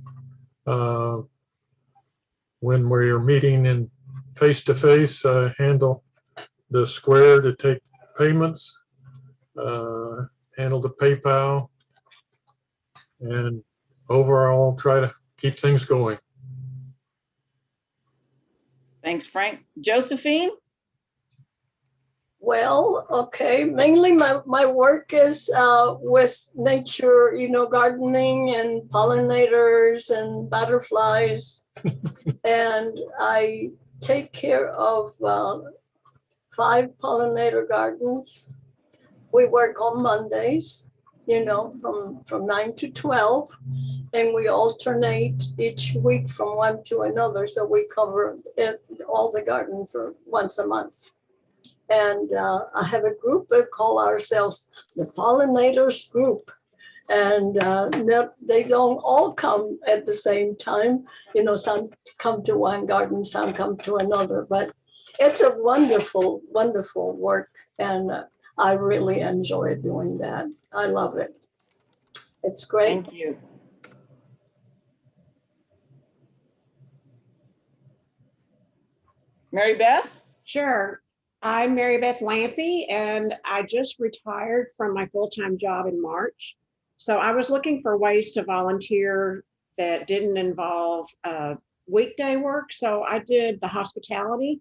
When we're meeting in face-to-face, I handle the Square to take payments, handle the PayPal, and overall try to keep things going. Thanks, Frank. Josephine? Well, okay, mainly my work is with nature, gardening and pollinators and butterflies. And I take care of 5 pollinator gardens. We work on Mondays. from 9 to 12. And we alternate each week from one to another. So we cover it, all the gardens once a month. And I have a group that call ourselves the Pollinators Group. And they don't all come at the same time. Some come to one garden, some come to another. But it's a wonderful, wonderful work. And I really enjoy doing that. I love it. It's great. Thank you. Mary Beth? Sure. I'm Mary Beth Lampy, and I just retired from my full-time job in March. So I was looking for ways to volunteer that didn't involve weekday work. So I did the hospitality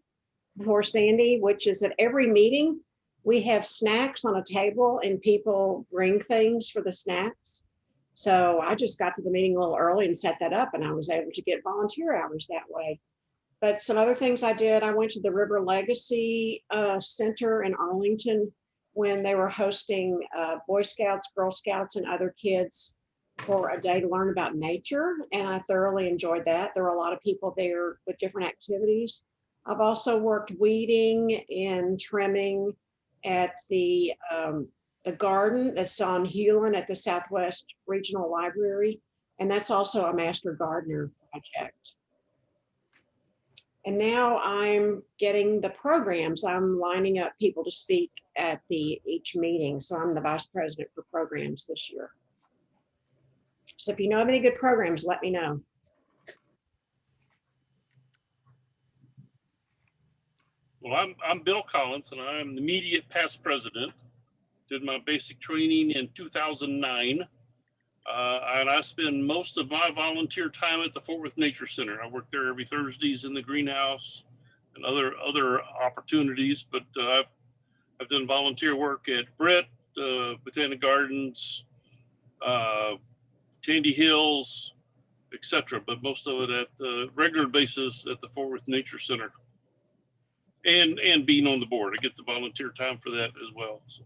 before Sandy, which is at every meeting, we have snacks on a table and people bring things for the snacks. So I just got to the meeting a little early and set that up, and I was able to get volunteer hours that way. But some other things I did, I went to the River Legacy Center in Arlington when they were hosting Boy Scouts, Girl Scouts, and other kids for a day to learn about nature. And I thoroughly enjoyed that. There were a lot of people there with different activities. I've also worked weeding and trimming at the garden that's on Hewlin at the Southwest Regional Library. And that's also a Master Gardener project. And now I'm getting the programs. I'm lining up people to speak at each meeting. So I'm the vice president for programs this year. So if you know of any good programs, let me know. Well, I'm Bill Collins, and I'm the immediate past president. Did my basic training in 2009. And I spend most of my volunteer time at the Fort Worth Nature Center. I work there every Thursdays in the greenhouse and other opportunities, but I've done volunteer work at Britt, Botanic Gardens, Tandy Hills, etc. But most of it at the regular basis at the Fort Worth Nature Center. And being on the board, I get the volunteer time for that as well. So.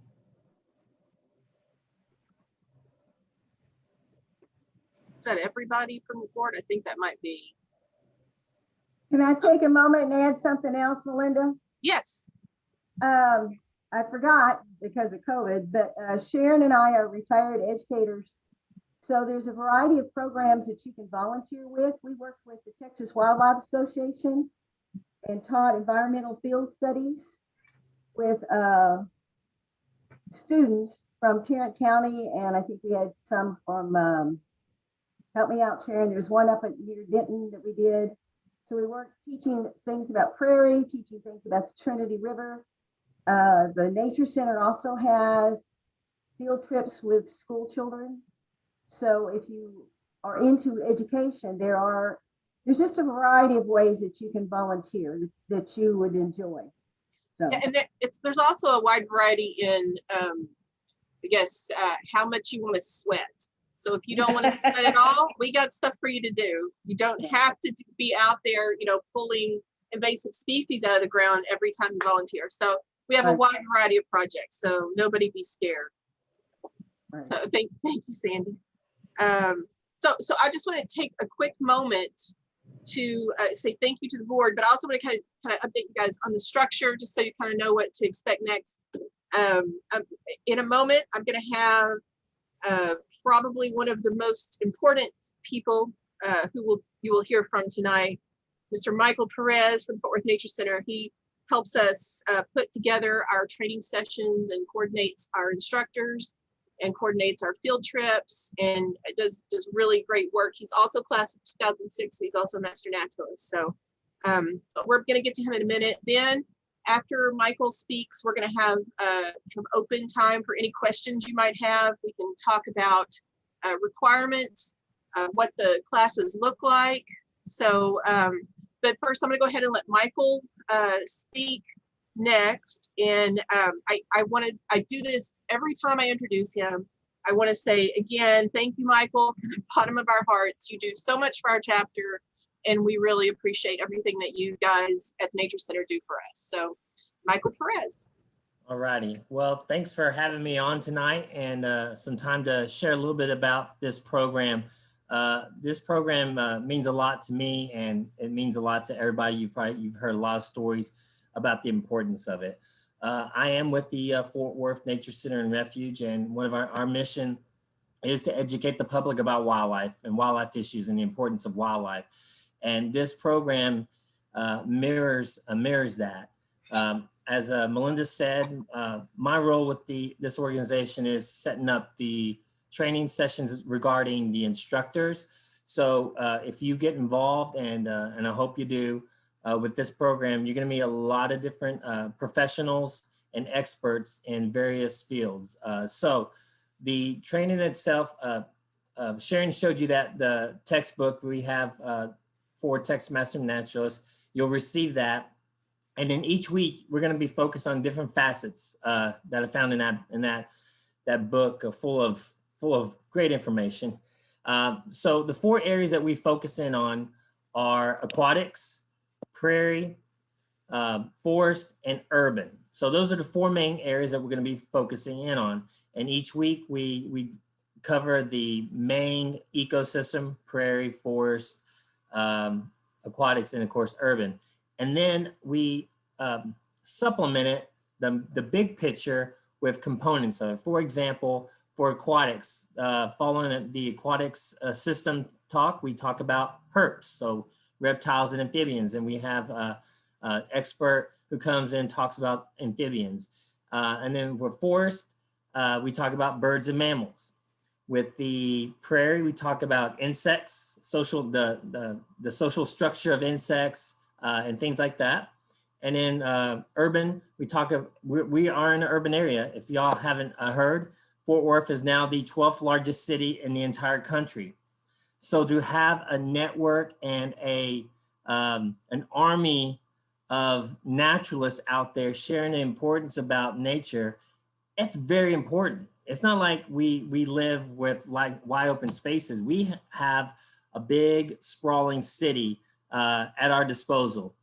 Is that everybody from the board? I think that might be. Can I take a moment and add something else, Melinda? Yes. I forgot because of COVID, but Sharon and I are retired educators. So there's a variety of programs that you can volunteer with. We work with the Texas Wildlife Association and taught environmental field studies with students from Tarrant County. And I think we had some from, help me out, Sharon. There's one up at near Denton that we did. So we worked teaching things about prairie, teaching things about the Trinity River. The Nature Center also has field trips with school children. So if you are into education, there's just a variety of ways that you can volunteer that you would enjoy. So. Yeah, and there's also a wide variety in, I guess, how much you want to sweat. So if you don't want to sweat at all, we got stuff for you to do. You don't have to be out there, pulling invasive species out of the ground every time you volunteer. So we have a wide variety of projects, so nobody be scared. Right. So thank you, Sandy. So I just want to take a quick moment to say thank you to the board, but I also want to kind of update you guys on the structure, just so you kind of know what to expect next. In a moment, I'm going to have probably one of the most important people you will hear from tonight, Mr. Michael Perez from Fort Worth Nature Center. He helps us put together our training sessions and coordinates our instructors and coordinates our field trips and does really great work. He's also class of 2006. He's also a master naturalist. So we're going to get to him in a minute. Then after Michael speaks, we're going to have some open time for any questions you might have. We can talk about requirements, what the classes look like. So, but first I'm going to go ahead and let Michael speak next. And I do this every time I introduce him. I want to say again, thank you, Michael, from the bottom of our hearts. You do so much for our chapter, and we really appreciate everything that you guys at the Nature Center do for us. So, Michael Perez. All righty. Well, thanks for having me on tonight and some time to share a little bit about this program. This program means a lot to me, and it means a lot to everybody. You've heard a lot of stories about the importance of it. I am with the Fort Worth Nature Center and Refuge, and one of our mission is to educate the public about wildlife and wildlife issues and the importance of wildlife. And this program mirrors that. As Melinda said, my role with this organization is setting up the training sessions regarding the instructors. So if you get involved, and I hope you do, with this program, you're going to meet a lot of different professionals and experts in various fields. So the training itself, Sharon showed you that the textbook we have for Text Master Naturalists. You'll receive that. And then each week, we're going to be focused on different facets that are found in that book full of great information. So the 4 areas that we focus in on are aquatics, prairie, forest, and urban. So those are the 4 main areas that we're going to be focusing in on. And each week we cover the main ecosystem: prairie, forest, aquatics, and of course urban. And then we supplement it, the big picture, with components of it. For example, for aquatics, following the aquatics system talk, we talk about herps, so reptiles and amphibians, and we have an expert who comes in and talks about amphibians. And then for forest, we talk about birds and mammals. With the prairie, we talk about insects, the social structure of insects, and things like that. And in urban, we are in an urban area. If y'all haven't heard, Fort Worth is now the 12th largest city in the entire country. So to have a network and an army of naturalists out there sharing the importance about nature, it's very important. It's not like we live with like wide open spaces. We have a big sprawling city at our disposal.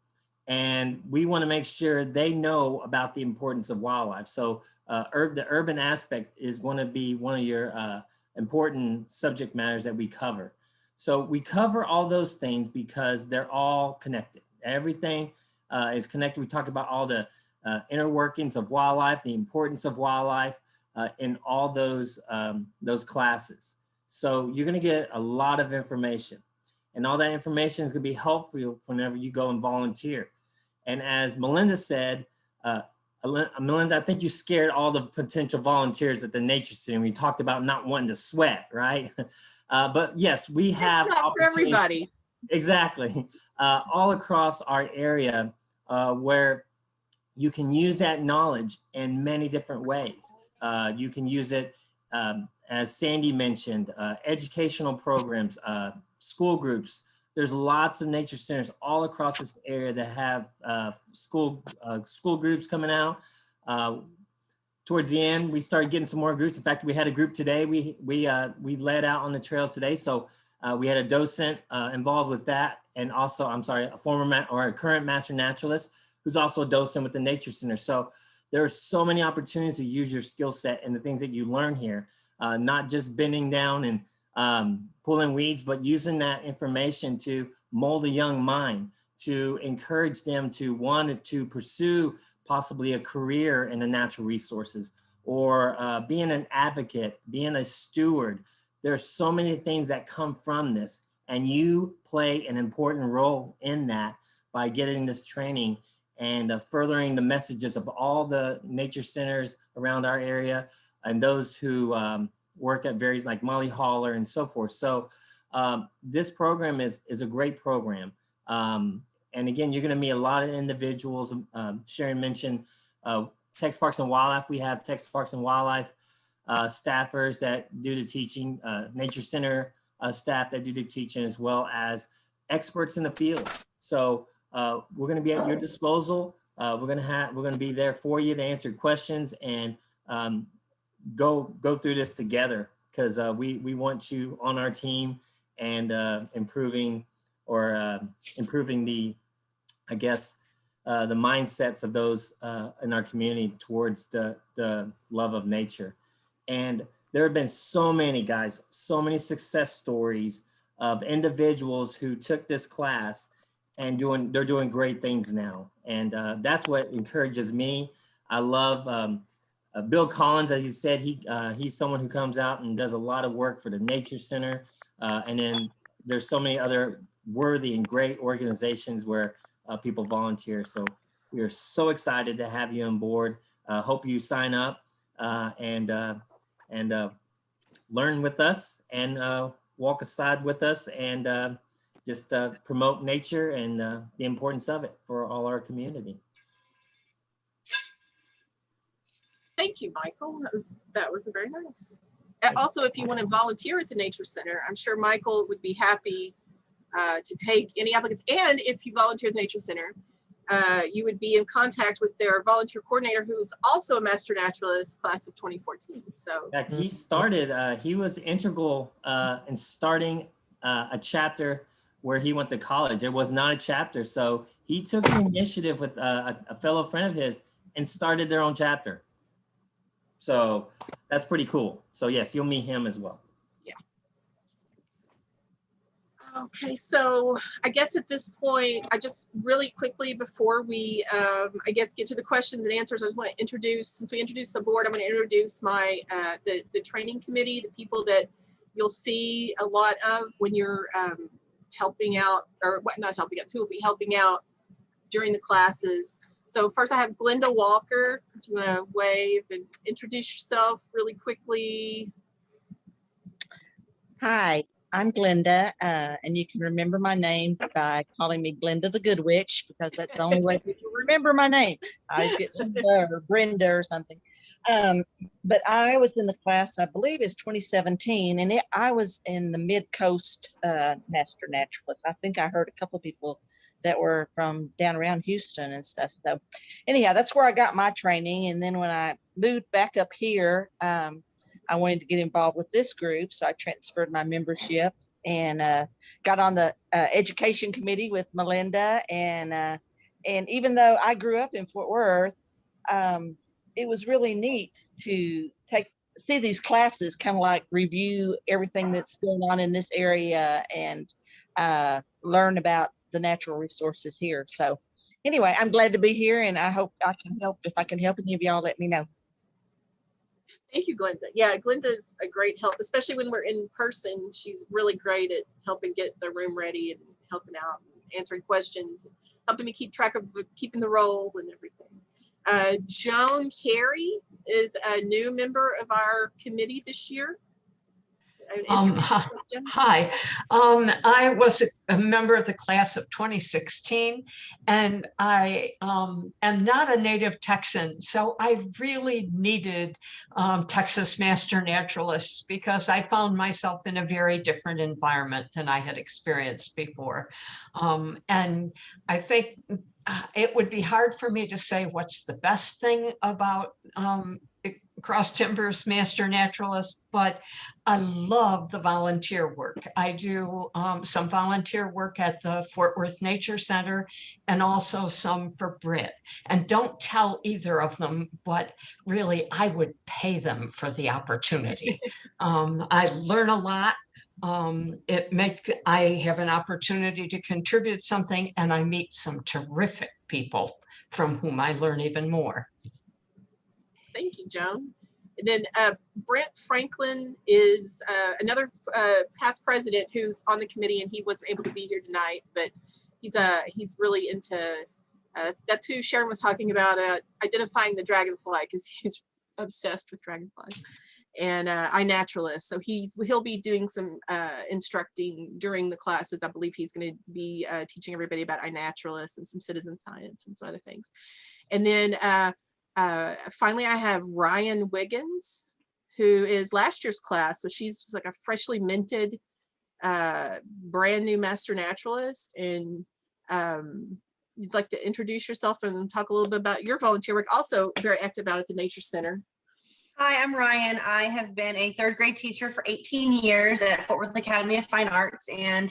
And we want to make sure they know about the importance of wildlife. So the urban aspect is going to be one of your important subject matters that we cover. So we cover all those things because they're all connected. Everything is connected. We talk about all the inner workings of wildlife, the importance of wildlife in all those classes. So you're going to get a lot of information. And all that information is going to be helpful whenever you go and volunteer. And as Melinda said, Melinda, I think you scared all the potential volunteers at the Nature Center. We talked about not wanting to sweat, right? But yes, we have not for everybody. Exactly. All across our area where you can use that knowledge in many different ways. You can use it, as Sandy mentioned, educational programs, school groups. There's lots of nature centers all across this area that have school groups coming out. Towards the end, we started getting some more groups. In fact, we had a group today. We led out on the trails today. So we had a docent involved with that, and also, a current master naturalist who's also a docent with the Nature Center. So there are so many opportunities to use your skill set and the things that you learn here, not just bending down and pulling weeds, but using that information to mold a young mind, to encourage them to want to pursue possibly a career in the natural resources, or being an advocate, being a steward. There are so many things that come from this, and you play an important role in that by getting this training and furthering the messages of all the nature centers around our area and those who work at various, like Molly Holler and so forth. So this program is a great program. And again, you're going to meet a lot of individuals. Sharon mentioned Texas Parks and Wildlife. We have Texas Parks and Wildlife staffers that do the teaching, Nature Center staff that do the teaching, as well as experts in the field. So we're going to be at your disposal. We're going to be there for you to answer questions and go through this together, because we want you on our team and improving the, I guess, the mindsets of those in our community towards the love of nature. And there have been so many guys, so many success stories of individuals who took this class and they're doing great things now. And that's what encourages me. I love Bill Collins, as you said, he's someone who comes out and does a lot of work for the Nature Center. And then there's so many other worthy and great organizations where people volunteer. So we are so excited to have you on board. Hope you sign up and learn with us and walk aside with us and just promote nature and the importance of it for all our community. Thank you, Michael. That was very nice. Also, if you want to volunteer at the Nature Center, I'm sure Michael would be happy to take any applicants. And if you volunteer at the Nature Center, you would be in contact with their volunteer coordinator, who is also a Master Naturalist, class of 2014. So, in fact, he started, he was integral in starting a chapter where he went to college. It was not a chapter. So he took the initiative with a fellow friend of his and started their own chapter. So that's pretty cool. So yes, you'll meet him as well. Yeah. Okay, so I guess at this point, I just really quickly, before we, I guess, get to the questions and answers, I just want to introduce, since we introduced the board, I'm going to introduce my, the training committee, the people that you'll see a lot of when you're helping out, or what, not helping out, who will be helping out during the classes. So first I have Glenda Walker. Do you want to wave and introduce yourself really quickly? Hi, I'm Glenda, and you can remember my name by calling me Glenda the Good Witch, because that's the only way people remember my name. I always get Linda or Brenda or something. But I was in the class, I believe it's 2017, and I was in the Mid-Coast Master Naturalist. I think I heard a couple of people that were from down around Houston and stuff. So anyhow, that's where I got my training. And then when I moved back up here, I wanted to get involved with this group. So I transferred my membership and got on the education committee with Melinda. And even though I grew up in Fort Worth, it was really neat to see these classes, kind of like review everything that's going on in this area and learn about the natural resources here. So anyway, I'm glad to be here, and I hope I can help. If I can help any of y'all, let me know. Thank you, Glenda. Yeah, Glenda's a great help, especially when we're in person. She's really great at helping get the room ready and helping out, and answering questions, and helping me keep track of keeping the roll and everything. Joan Carey is a new member of our committee this year. Hi, I was a member of the class of 2016, and I am not a native Texan, so I really needed Texas Master Naturalists, because I found myself in a very different environment than I had experienced before. And I think it would be hard for me to say what's the best thing about Cross Timbers Master Naturalist, but I love the volunteer work. I do some volunteer work at the Fort Worth Nature Center and also some for Britt. And don't tell either of them, but really I would pay them for the opportunity. I learn a lot. I have an opportunity to contribute something, and I meet some terrific people from whom I learn even more. Thank you, Joan. And then Brent Franklin is another past president who's on the committee, and he wasn't able to be here tonight, but he's really into, that's who Sharon was talking about, identifying the dragonfly, because he's obsessed with dragonflies, and iNaturalist. So he'll be doing some instructing during the classes. I believe he's going to be teaching everybody about iNaturalist and some citizen science and some other things. And then finally, I have Ryan Wiggins, who is last year's class. So she's just like a freshly minted, brand new Master Naturalist. And you'd like to introduce yourself and talk a little bit about your volunteer work, also very active out at the Nature Center. Hi, I'm Ryan. I have been a third grade teacher for 18 years at Fort Worth Academy of Fine Arts, and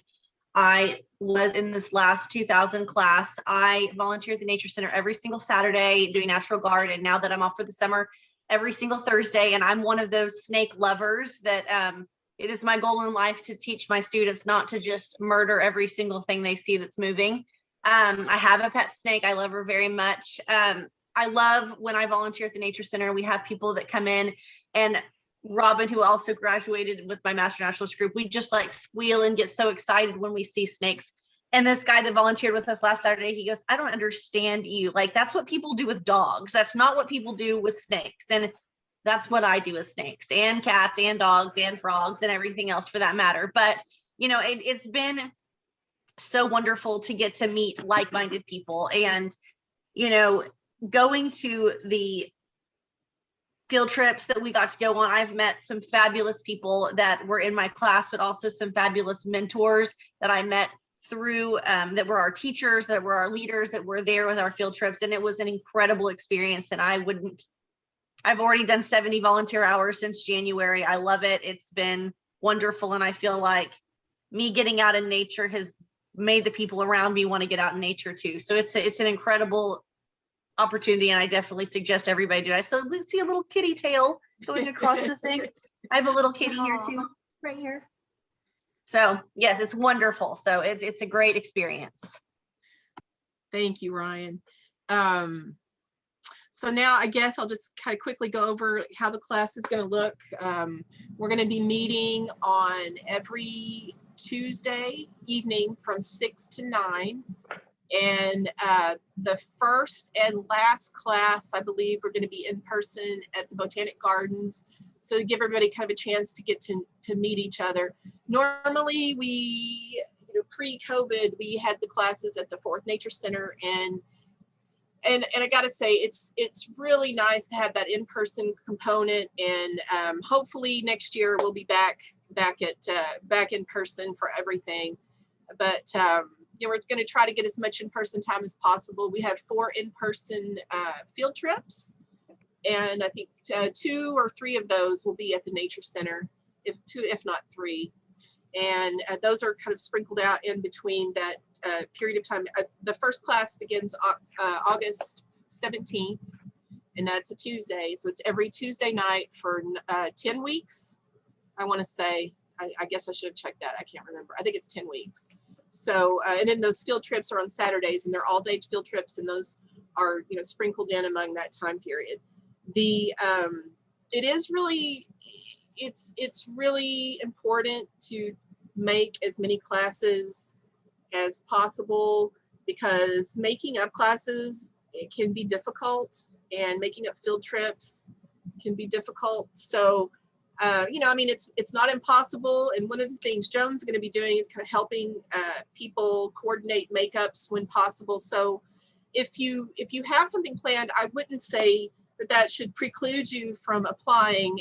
I was in this last 2000 class. I volunteer at the Nature Center every single Saturday doing natural guard. And now that I'm off for the summer, every single Thursday. And I'm one of those snake lovers that it is my goal in life to teach my students not to just murder every single thing they see that's moving. I have a pet snake. I love her very much. I love when I volunteer at the Nature Center, we have people that come in, and Robin, who also graduated with my Master Naturalist group, we just like squeal and get so excited when we see snakes. And this guy that volunteered with us last Saturday, he goes, I don't understand you. Like, that's what people do with dogs. That's not what people do with snakes. And that's what I do with snakes and cats and dogs and frogs and everything else for that matter. But, you know, it's been so wonderful to get to meet like-minded people. And, you know, going to the field trips that we got to go on, I've met some fabulous people that were in my class, but also some fabulous mentors that I met through that were our teachers, that were our leaders, that were there with our field trips. And it was an incredible experience. And I've already done 70 volunteer hours since January. I love it. It's been wonderful. And I feel like me getting out in nature has made the people around me want to get out in nature too. So it's an incredible opportunity. And I definitely suggest everybody do that. So let's see a little kitty tail going across the thing. I have a little kitty here too, right here. So yes, it's wonderful. So it's a great experience. Thank you, Ryan. So now I guess I'll just kind of quickly go over how the class is going to look. We're going to be meeting on every Tuesday evening from 6 to 9. And the first and last class, I believe, we're going to be in person at the Botanic Gardens. So to give everybody kind of a chance to get to meet each other. Normally we, pre-COVID, we had the classes at the Fourth Nature Center, and I got to say, it's really nice to have that in-person component. And hopefully next year we'll be back in person for everything. But we're going to try to get as much in-person time as possible. We have 4 in-person field trips, and I think 2 or 3 of those will be at the Nature Center, if not 3. And those are kind of sprinkled out in between that period of time. The first class begins August 17th, and that's a Tuesday. So it's every Tuesday night for 10 weeks. I want to say, I guess I should have checked that. I can't remember. I think it's 10 weeks. So, and then those field trips are on Saturdays, and they're all day field trips, and those are, sprinkled in among that time period. It is really, it's really important to make as many classes as possible, because making up classes, it can be difficult, and making up field trips can be difficult. So, it's not impossible. And one of the things Joan's going to be doing is kind of helping people coordinate makeups when possible. So if you have something planned, I wouldn't say that should preclude you from applying,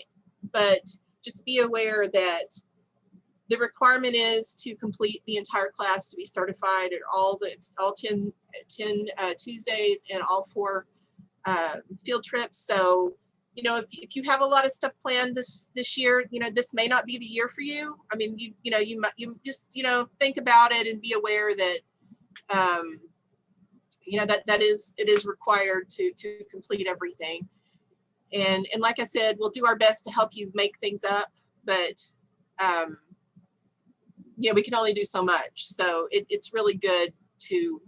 but just be aware that the requirement is to complete the entire class to be certified at all 10 Tuesdays and all 4 field trips. So, if you have a lot of stuff planned this year, this may not be the year for you. I mean, you just, think about it and be aware that, it is required to complete everything. And like I said, we'll do our best to help you make things up, but, we can only do so much. So it's really good to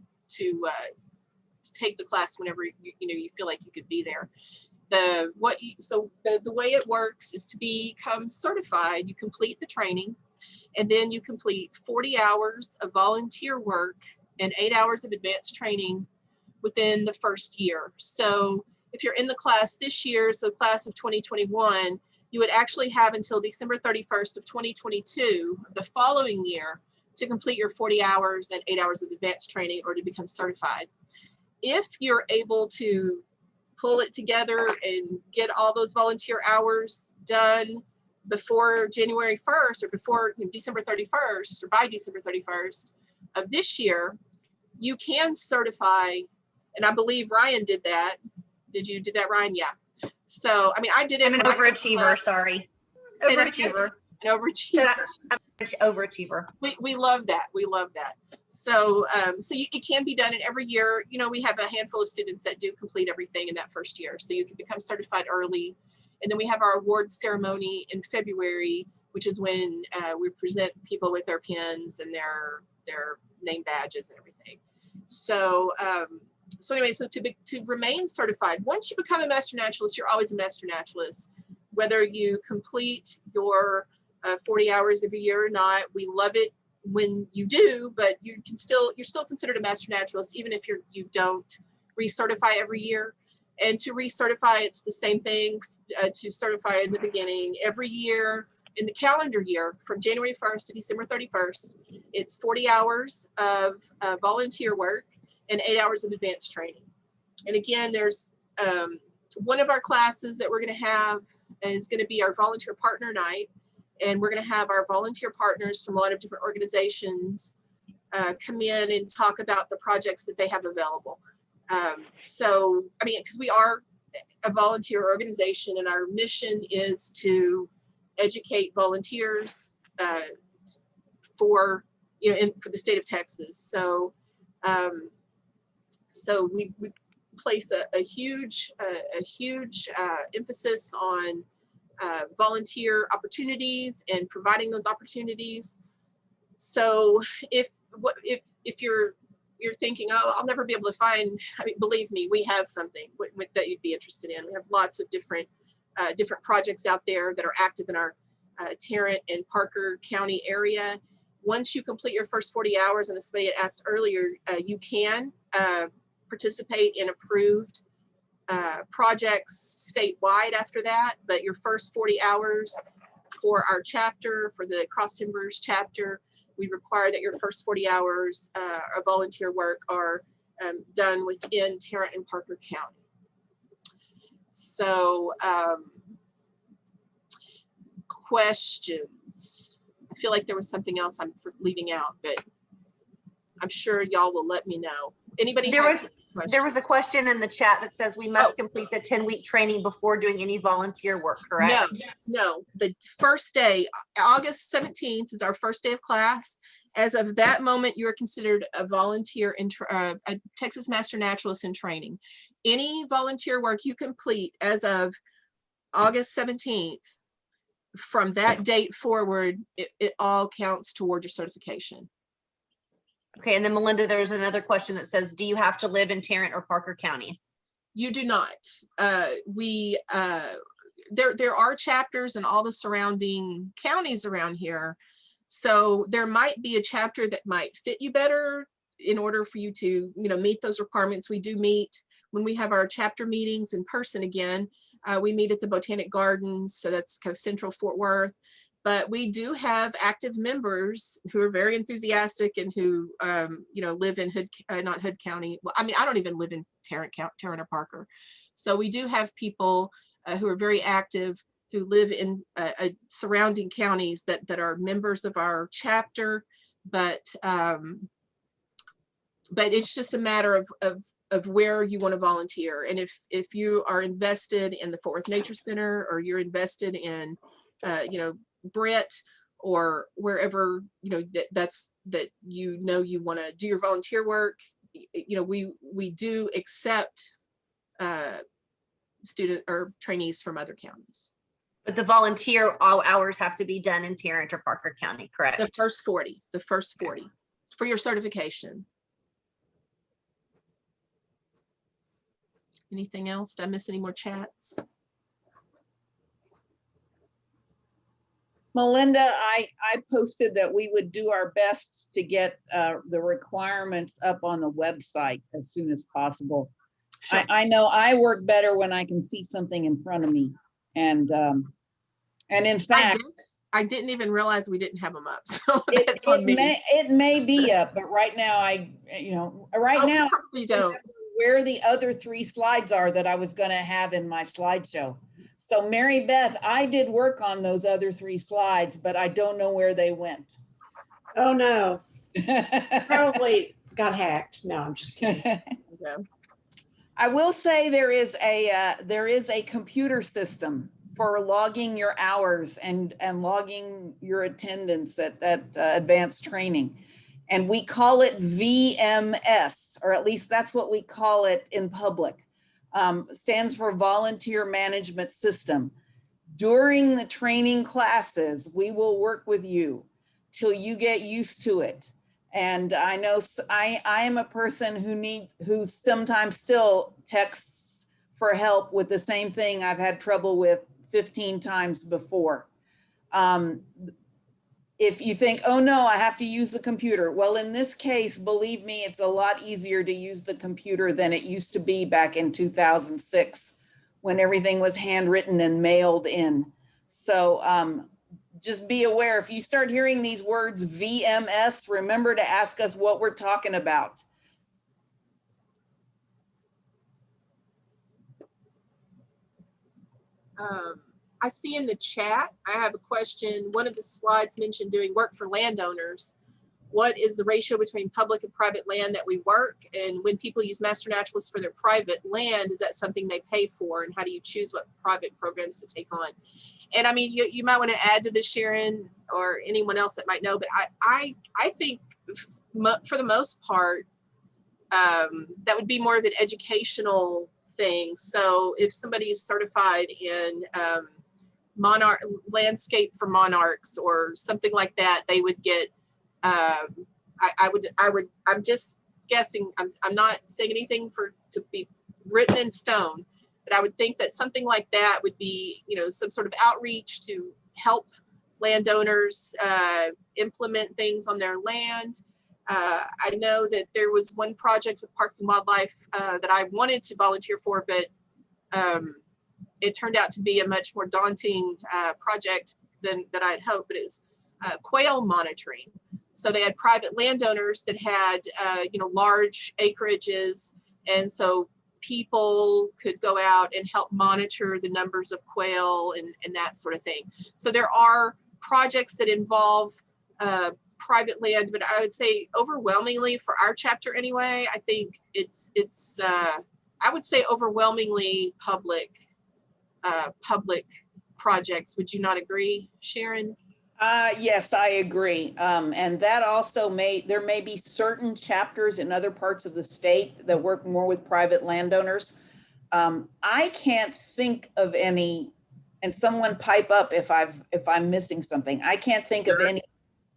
take the class whenever you feel like you could be there. The way it works is to become certified. You complete the training, and then you complete 40 hours of volunteer work and 8 hours of advanced training within the first year. So if you're in the class this year, so class of 2021, you would actually have until December 31st of 2022, the following year, to complete your 40 hours and 8 hours of advanced training or to become certified. If you're able to pull it together and get all those volunteer hours done before January 1st or before December 31st or by December 31st of this year, you can certify. And I believe Ryan did that. Did you do that, Ryan? Yeah. So, I mean, I did it. I'm an overachiever, sorry. Overachiever. An overachiever. overachiever. We love that. We love that. So, it can be done. And every year, we have a handful of students that do complete everything in that first year. So you can become certified early. And then we have our award ceremony in February, which is when we present people with their pins and their name badges and everything. So, anyway, to remain certified, once you become a master naturalist, you're always a master naturalist, whether you complete your 40 hours every year or not. We love it when you do, but you're still considered a master naturalist, even if you don't recertify every year. And to recertify, it's the same thing. To certify in the beginning, every year in the calendar year from January 1st to December 31st, it's 40 hours of volunteer work and 8 hours of advanced training. And again, there's one of our classes that we're going to have is going to be our volunteer partner night. And we're going to have our volunteer partners from a lot of different organizations come in and talk about the projects that they have available. Because we are a volunteer organization and our mission is to educate volunteers for the state of Texas. So we place a huge emphasis on volunteer opportunities and providing those opportunities. So if you're thinking, oh, I'll never be able to find, believe me, we have something that you'd be interested in. We have lots of different projects out there that are active in our Tarrant and Parker County area. Once you complete your first 40 hours, and as somebody had asked earlier, you can participate in approved projects statewide after that, but your first 40 hours for our chapter, for the Cross Timbers chapter, we require that your first 40 hours of volunteer work are done within Tarrant and Parker County. So questions? I feel like there was something else I'm leaving out, but I'm sure y'all will let me know. Anybody? There was a question in the chat that says we must complete the 10-week training before doing any volunteer work, correct? No. The first day, August 17th is our first day of class. As of that moment, you are considered a volunteer in a Texas Master Naturalist in training. Any volunteer work you complete as of August 17th, from that date forward, it all counts toward your certification. Okay, and then Melinda, there's another question that says, do you have to live in Tarrant or Parker County? You do not. There are chapters in all the surrounding counties around here. So there might be a chapter that might fit you better in order for you to, meet those requirements. We do meet when we have our chapter meetings in person again. We meet at the Botanic Gardens, so that's kind of central Fort Worth. But we do have active members who are very enthusiastic and who, live in not Hood County. Well, I don't even live in Tarrant or Parker. So we do have people who are very active who live in surrounding counties that are members of our chapter. But it's just a matter of where you want to volunteer. And if you are invested in the Fort Worth Nature Center, or you're invested in, Brett, or wherever, that you want to do your volunteer work, we do accept student or trainees from other counties. But the volunteer hours have to be done in Tarrant or Parker County, correct? The first 40 for your certification. Anything else? Did I miss any more chats? Melinda, I posted that we would do our best to get the requirements up on the website as soon as possible. Sure. I know I work better when I can see something in front of me. And in fact, I didn't even realize we didn't have them up. So that's on me. It may be up, but right now now we don't. Where the other 3 slides are that I was going to have in my slideshow. So Mary Beth, I did work on those other 3 slides, but I don't know where they went. Oh no. Probably got hacked. No, I'm just kidding. Yeah. I will say there is a computer system for logging your hours and logging your attendance at advanced training. And we call it VMS, or at least that's what we call it in public. Stands for Volunteer Management System. During the training classes, we will work with you till you get used to it. And I know I am a person who sometimes still texts for help with the same thing I've had trouble with 15 times before. If you think, oh no, I have to use the computer. Well, in this case, believe me, it's a lot easier to use the computer than it used to be back in 2006 when everything was handwritten and mailed in. So just be aware, if you start hearing these words VMS, remember to ask us what we're talking about. I see in the chat, I have a question. One of the slides mentioned doing work for landowners. What is the ratio between public and private land that we work? And when people use master naturalists for their private land, is that something they pay for? And how do you choose what private programs to take on? And I mean, you might want to add to this, Sharon, or anyone else that might know, but I think for the most part, that would be more of an educational thing. So if somebody is certified in landscape for monarchs or something like that, they would get, I'm just guessing, I'm not saying anything to be written in stone, but I would think that something like that would be, some sort of outreach to help landowners implement things on their land. I know that there was one project with Parks and Wildlife that I wanted to volunteer for, but it turned out to be a much more daunting project than I had hoped, but it's quail monitoring. So they had private landowners that had, large acreages. And so people could go out and help monitor the numbers of quail and that sort of thing. So there are projects that involve private land, but I would say overwhelmingly for our chapter anyway, I think it's I would say overwhelmingly public projects. Would you not agree, Sharon? Yes, I agree. And that also there may be certain chapters in other parts of the state that work more with private landowners. I can't think of any, and someone pipe up if I'm missing something. I can't think of any.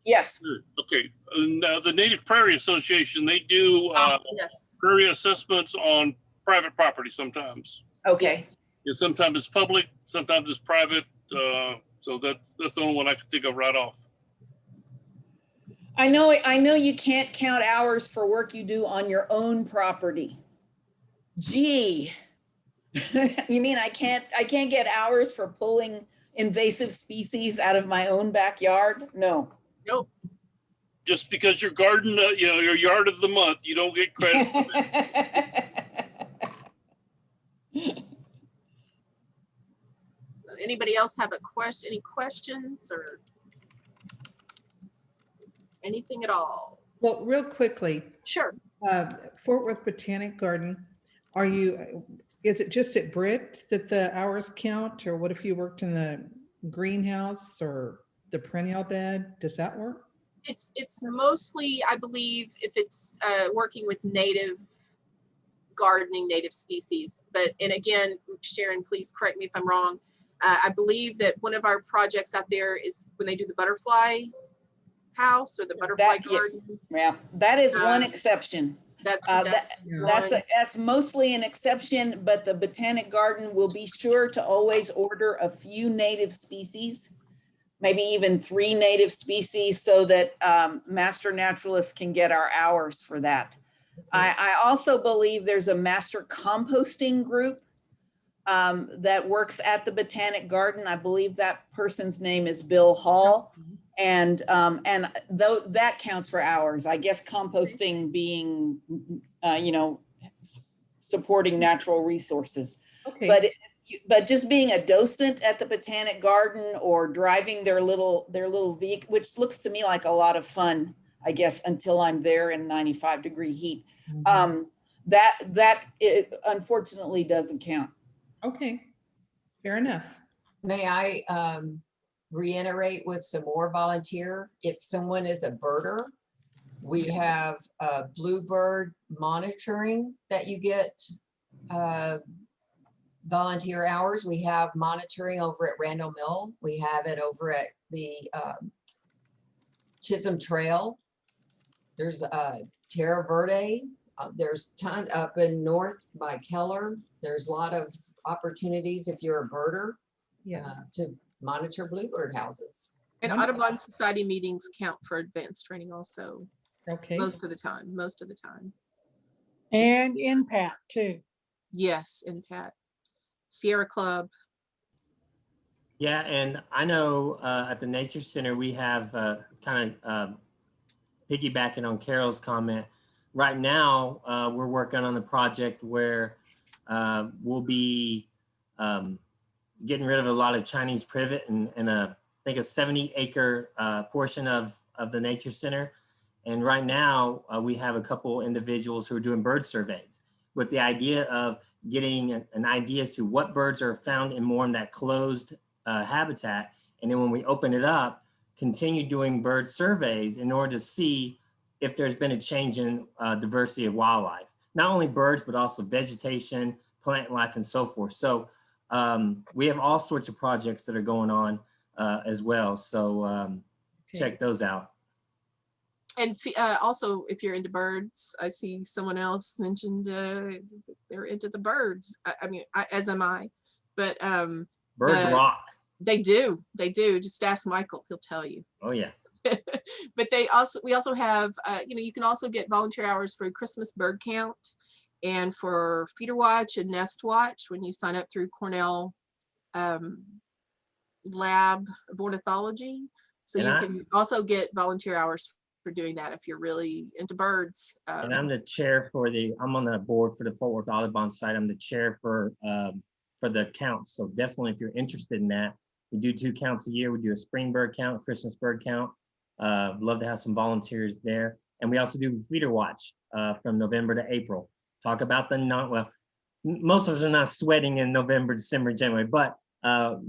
Yes. Okay. And, the Native Prairie Association, they do yes. prairie assessments on private property sometimes. Okay. Yeah, sometimes it's public, sometimes it's private. So that's the only one I can think of right off. I know you can't count hours for work you do on your own property. Gee, you mean I can't get hours for pulling invasive species out of my own backyard? No. Nope. Just because your garden, your yard of the month, you don't get credit for that. So anybody else have a question? Any questions or anything at all? Well, real quickly. Sure. Fort Worth Botanic Garden, is it just at Britt that the hours count, or what if you worked in the greenhouse or the perennial bed? Does that work? It's mostly, I believe, if it's working with native gardening, native species. And again, Sharon, please correct me if I'm wrong. I believe that one of our projects out there is when they do the butterfly house or the butterfly garden. Yeah, that is one exception. That's mostly an exception, but the Botanic Garden will be sure to always order a few native species, maybe even 3 native species, so that master naturalists can get our hours for that. I also believe there's a master composting group that works at the Botanic Garden. I believe that person's name is Bill Hall. And though that counts for hours, I guess composting being, supporting natural resources. Okay. But just being a docent at the Botanic Garden or driving their little vehicle, which looks to me like a lot of fun, I guess, until I'm there in 95-degree heat. That it unfortunately doesn't count. Okay, fair enough. May I reiterate with some more volunteer? If someone is a birder, we have bluebird monitoring that you get volunteer hours. We have monitoring over at Randall Mill. We have it over at the Chisholm Trail. There's Terra Verde. There's ton up in north by Keller. There's a lot of opportunities if you're a birder to monitor bluebird houses. And Wonderful. Audubon Society meetings count for advanced training also. Okay. Most of the time. And INPAT too. Yes, INPAT. Sierra Club. Yeah, and I know at the Nature Center, we have kind of piggybacking on Carol's comment. Right now, we're working on the project where we'll be getting rid of a lot of Chinese privet in I think a 70-acre portion of the Nature Center. And right now, we have a couple individuals who are doing bird surveys with the idea of getting an idea as to what birds are found in more in that closed habitat. And then when we open it up, continue doing bird surveys in order to see if there's been a change in diversity of wildlife, not only birds, but also vegetation, plant life, and so forth. So we have all sorts of projects that are going on as well. So check those out. And also, if you're into birds, I see someone else mentioned they're into the birds. I mean, as am I. But birds rock. They do. Just ask Michael; he'll tell you. Oh yeah. But we also have you can also get volunteer hours for Christmas bird count and for feeder watch and nest watch when you sign up through Cornell Lab of Ornithology. So you can also get volunteer hours for doing that if you're really into birds. And I'm the chair I'm on the board for the Fort Worth Audubon site. I'm the chair for the counts. So definitely if you're interested in that, we do 2 counts a year. We do a spring bird count, Christmas bird count. Love to have some volunteers there. And we also do feeder watch from November to April. Talk about most of us are not sweating in November, December, January, but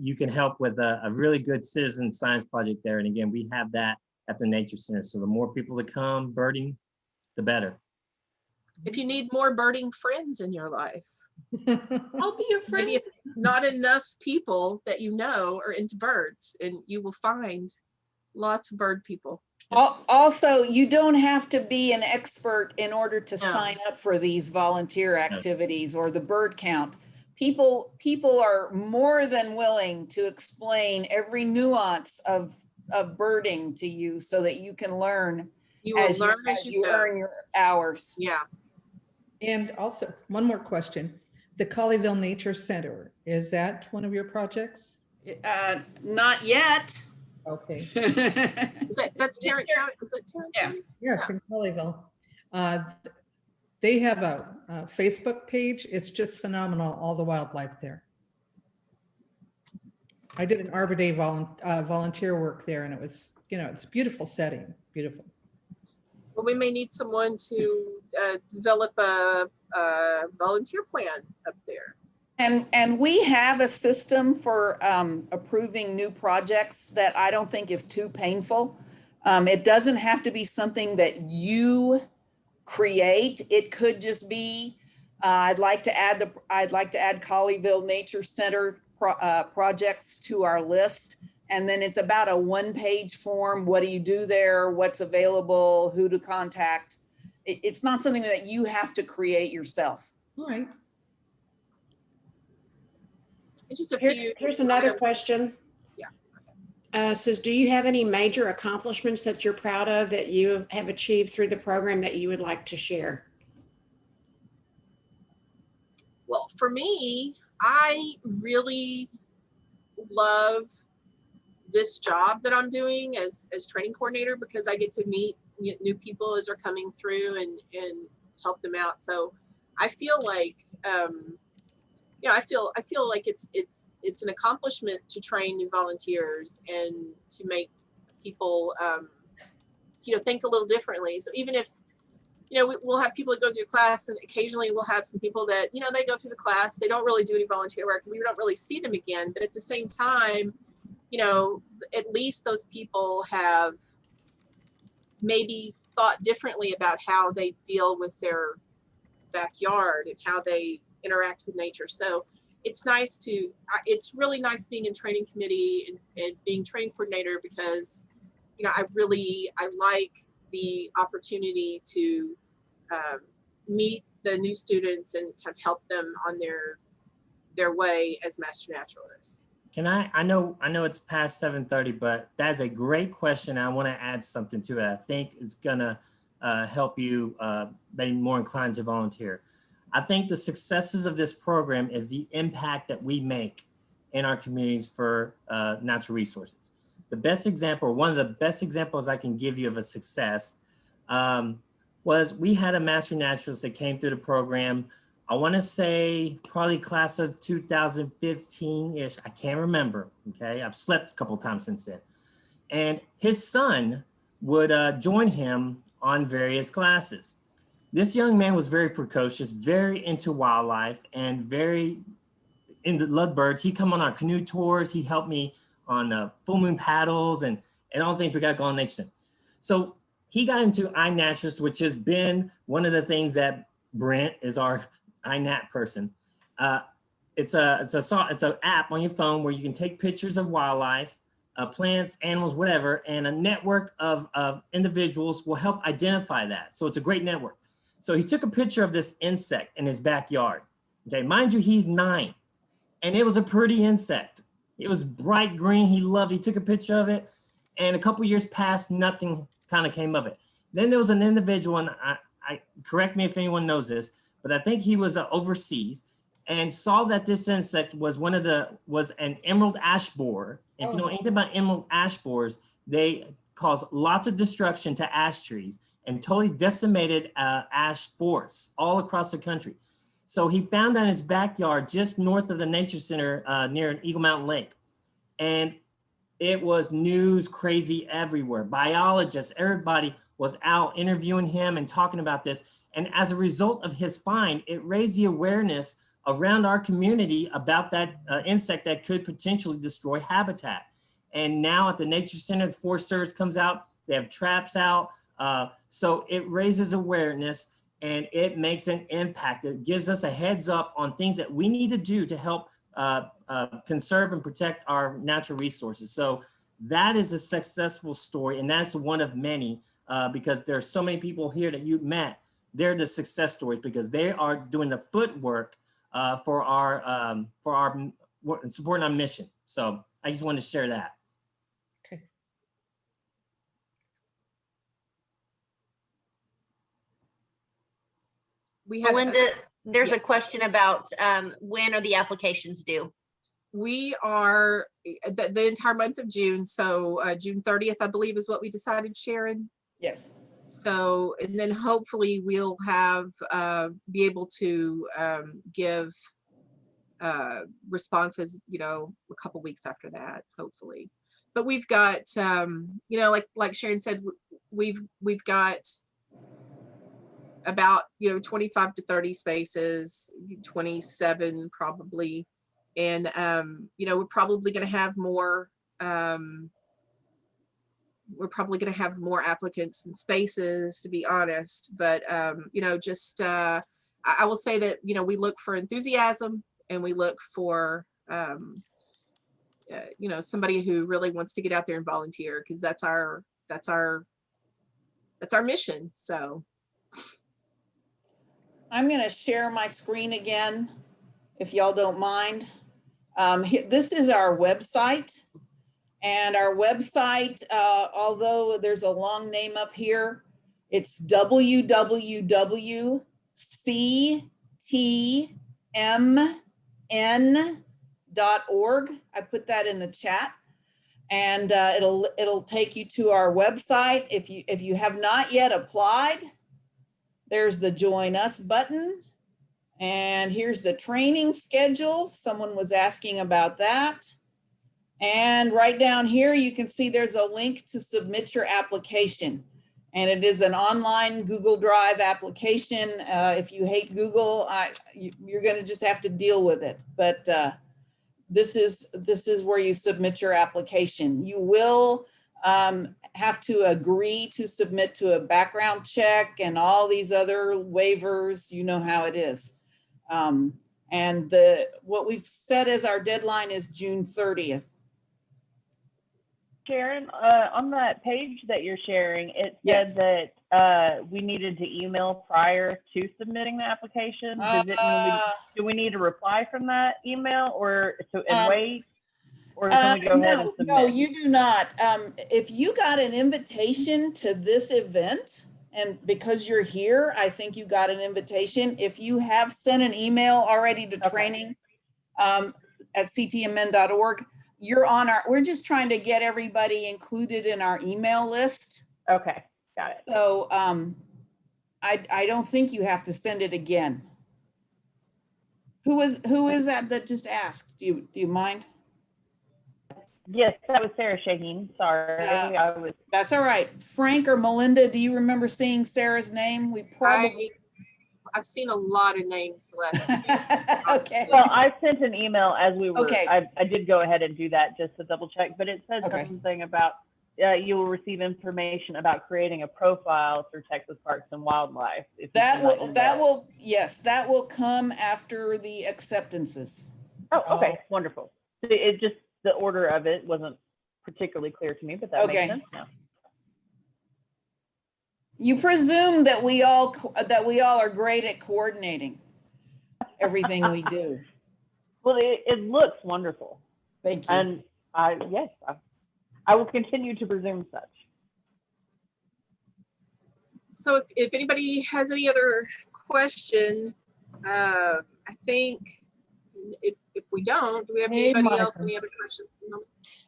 you can help with a really good citizen science project there. And again, we have that at the Nature Center. So the more people that come birding, the better. If you need more birding friends in your life, I'll be your friend. maybe if not enough people that you know are into birds, and you will find lots of bird people. Also, you don't have to be an expert in order to sign up for these volunteer activities or the bird count. People are more than willing to explain every nuance of birding to you so that you can learn. You will learn as you earn your hours. Yeah. And also, one more question. The Colleyville Nature Center, is that one of your projects? Not yet. Okay. That's Tarrant County? Is it Tarrant County? Yeah, it's in Colleyville. They have a Facebook page. It's just phenomenal, all the wildlife there. I did an Arbor Day volunteer work there, and it was, it's a beautiful setting, beautiful. Well, we may need someone to develop a volunteer plan up there. And we have a system for approving new projects that I don't think is too painful. It doesn't have to be something that you create. It could just be, I'd like to add Colleyville Nature Center projects to our list. And then it's about a 1-page form. What do you do there? What's available? Who to contact? It's not something that you have to create yourself. All right. Just Here's another question. Yeah. Says, do you have any major accomplishments that you're proud of that you have achieved through the program that you would like to share? Well, for me, I really love this job that I'm doing as training coordinator because I get to meet new people as they're coming through and help them out. So I feel like I feel like it's an accomplishment to train new volunteers and to make people think a little differently. So even if you know, we'll have people that go through class, and occasionally we'll have some people that, you know, they go through the class, they don't really do any volunteer work. We don't really see them again. But at the same time, you know, at least those people have maybe thought differently about how they deal with their backyard and how they interact with nature. So it's nice to, it's really nice being in training committee and being training coordinator, because, you know, I like the opportunity to meet the new students and kind of help them on their way as master naturalists. Can I know it's past 7:30, but that's a great question. I want to add something to it. I think it's gonna help you be more inclined to volunteer. I think the successes of this program is the impact that we make in our communities for natural resources. The best example, one of the best examples I can give you of a success was we had a master naturalist that came through the program. I want to say probably class of 2015-ish. I can't remember. Okay, I've slept a couple of times since then. And his son would join him on various classes. This young man was very precocious, very into wildlife, and very into loved birds. He'd come on our canoe tours. He helped me on full moon paddles and all the things we got going on next to him. So he got into iNaturalist, which has been one of the things that Brent is our iNat person. It's an app on your phone where you can take pictures of wildlife, plants, animals, whatever, and a network of individuals will help identify that. So it's a great network. So he took a picture of this insect in his backyard. Okay, mind you, he's 9, and it was a pretty insect. It was bright green. He loved it. He took a picture of it, and a couple years passed, nothing kind of came of it. Then there was an individual, and I correct me if anyone knows this, but I think he was overseas and saw that this insect was was an emerald ash borer. If you know anything about emerald ash borers, they cause lots of destruction to ash trees and totally decimated ash forests all across the country. So he found that in his backyard, just north of the nature center near Eagle Mountain Lake. And it was news crazy everywhere. Biologists, everybody was out interviewing him and talking about this. And as a result of his find, it raised the awareness around our community about that insect that could potentially destroy habitat. And now at the Nature Center, the Forest Service comes out, they have traps out. So it raises awareness and it makes an impact. It gives us a heads up on things that we need to do to help conserve and protect our natural resources. So that is a successful story, and that's one of many because there's so many people here that you met. They're the success stories because they are doing the footwork for our supporting our mission. So I just wanted to share that. Okay. Melinda, there's a question about when are the applications due? We are the entire month of June. So June 30th, I believe, is what we decided, Sharon. Yes. So, and then hopefully we'll have be able to give responses, you know, a couple weeks after that, hopefully. But we've got, you know, like Sharon said, we've got about, you know, 25 to 30 spaces, 27 probably. And, you know, we're probably going to have more, applicants than spaces, to be honest. But, you know, just, I will say that, you know, we look for enthusiasm and we look for, you know, somebody who really wants to get out there and volunteer, because that's our mission. So I'm going to share my screen again, if y'all don't mind. This is our website. And our website, although there's a long name up here, it's www.ctmn.org. I put that in the chat. And it'll take you to our website. If you have not yet applied, there's the Join Us button. And here's the training schedule. Someone was asking about that. And right down here, you can see there's a link to submit your application. And it is an online Google Drive application. If you hate Google, you're going to just have to deal with it. But this is where you submit your application. You will have to agree to submit to a background check and all these other waivers. You know how it is. And what we've set as our deadline is June 30th. Sharon, on that page that you're sharing, it said that we needed to email prior to submitting the application. Does it mean do we need to reply from that email or wait? Or can we go ahead and submit? No, you do not. If you got an invitation to this event, and because you're here, I think you got an invitation. If you have sent an email already to training at ctmn.org, you're on we're just trying to get everybody included in our email list. Okay, got it. So I don't think you have to send it again. Who is that just asked? Do you mind? Yes, that was Sarah Shaheen. Sorry, That's all right. Frank or Melinda, do you remember seeing Sarah's name? We probably. I've seen a lot of names last week. Okay. Well, I sent an email as we were. Okay. I did go ahead and do that just to double check, but it said something about you will receive information about creating a profile through Texas Parks and Wildlife. That will come after the acceptances. Oh, okay, wonderful. It just the order of it wasn't particularly clear to me, but that makes sense now. You presume that we all are great at coordinating everything we do. Well, it looks wonderful. Thank you. And I will continue to presume such. So if anybody has any other question, I think if we don't, do we have anybody else any other questions?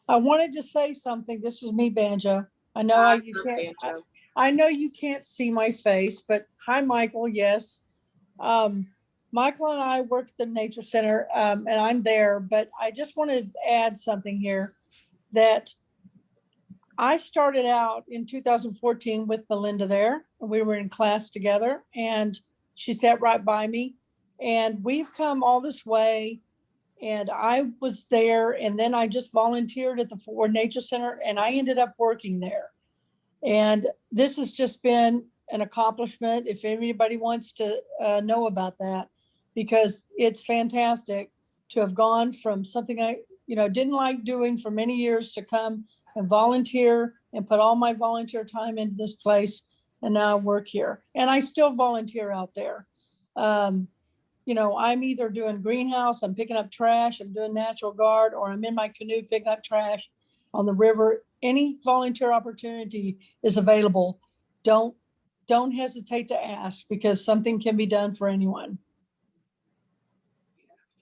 I wanted to say something. This is me, Banjo. I know you can't. Banjo. I know you can't see my face, but hi, Michael. Yes. Michael and I work at the Nature Center, and I'm there, but I just want to add something here that I started out in 2014 with Melinda there. We were in class together, and she sat right by me, and we've come all this way, and I was there, and then I just volunteered at the Fort Nature Center, and I ended up working there. And this has just been an accomplishment if anybody wants to know about that, because it's fantastic to have gone from something I didn't like doing for many years to come and volunteer and put all my volunteer time into this place. And now I work here and I still volunteer out there. I'm either doing greenhouse, I'm picking up trash, I'm doing natural guard, or I'm in my canoe picking up trash on the river. Any volunteer opportunity is available. Don't hesitate to ask, because something can be done for anyone.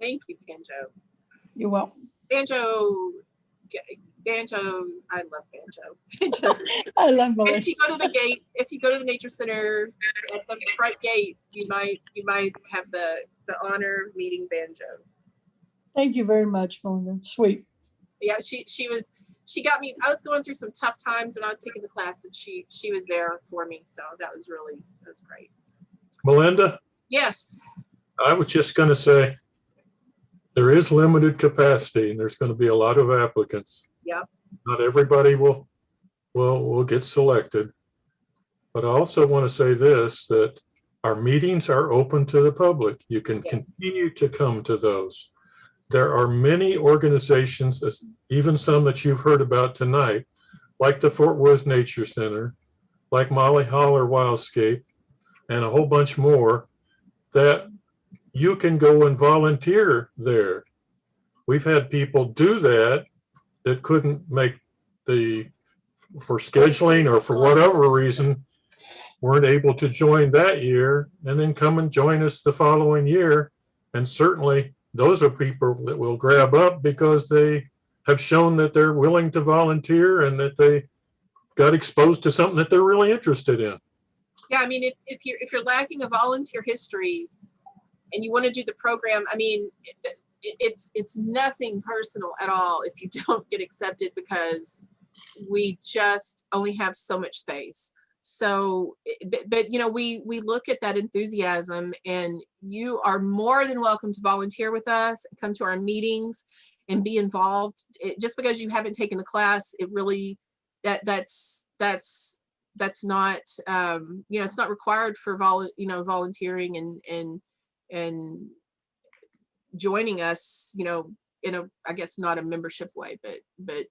Thank you, Banjo. You're welcome. Banjo, I love Banjo. I love Melissa. If you go to the gate, if you go to the Nature Center at the front gate, you might have the honor of meeting Banjo. Thank you very much, Melinda. Sweet. Yeah, she got me. I was going through some tough times when I was taking the class, and she was there for me. So that was great. Melinda? Yes. I was just going to say, there is limited capacity and there's going to be a lot of applicants. Yep. Not everybody will get selected. But I also want to say this, that our meetings are open to the public. You can continue to come to those. There are many organizations, even some that you've heard about tonight, like the Fort Worth Nature Center, like Molly Holler Wildscape, and a whole bunch more, that you can go and volunteer there. We've had people do that couldn't make for scheduling or for whatever reason, weren't able to join that year, and then come and join us the following year. And certainly those are people that will grab up because they have shown that they're willing to volunteer and that they got exposed to something that they're really interested in. Yeah, I mean, if you're lacking a volunteer history and you want to do the program, I mean, it's nothing personal at all if you don't get accepted, because we just only have so much space. So, but you know, we look at that enthusiasm, and you are more than welcome to volunteer with us, come to our meetings and be involved. Just because you haven't taken the class, it really, that's not, you know, it's not required for volunteering and joining us, you know, in a, I guess not a membership way, but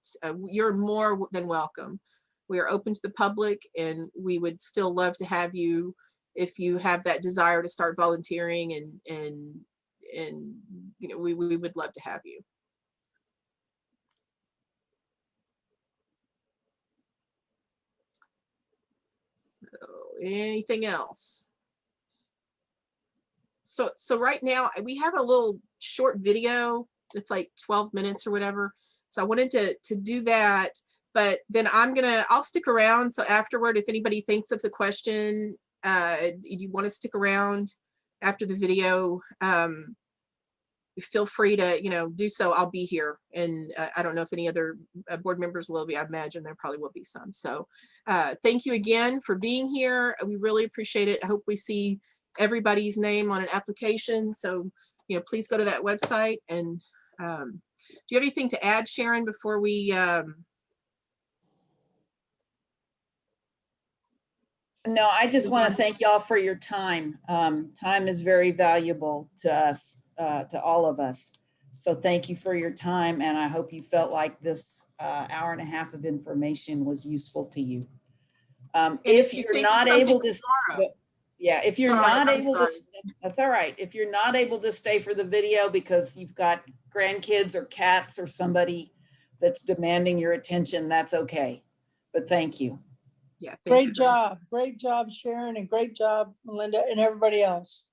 you're more than welcome. We are open to the public, and we would still love to have you if you have that desire to start volunteering, and you know, we would love to have you. So anything else? So right now we have a little short video. It's like 12 minutes or whatever. So I wanted to do that. But then I'll stick around. So afterward, if anybody thinks of the question, you want to stick around after the video, feel free to, you know, do so. I'll be here. And I don't know if any other board members will be. I imagine there probably will be some. So thank you again for being here. We really appreciate it. I hope we see everybody's name on an application. So, you know, please go to that website. And do you have anything to add, Sharon, before we No, I just want to thank y'all for your time. Time is very valuable to us, to all of us. So thank you for your time, and I hope you felt like this hour and a half of information was useful to you. If you're not able to, yeah, if you're not able to, that's all right. If you're not able to stay for the video because you've got grandkids or cats or somebody that's demanding your attention, that's okay. But thank you. Yeah. Great job, Sharon, and great job, Melinda, and everybody else.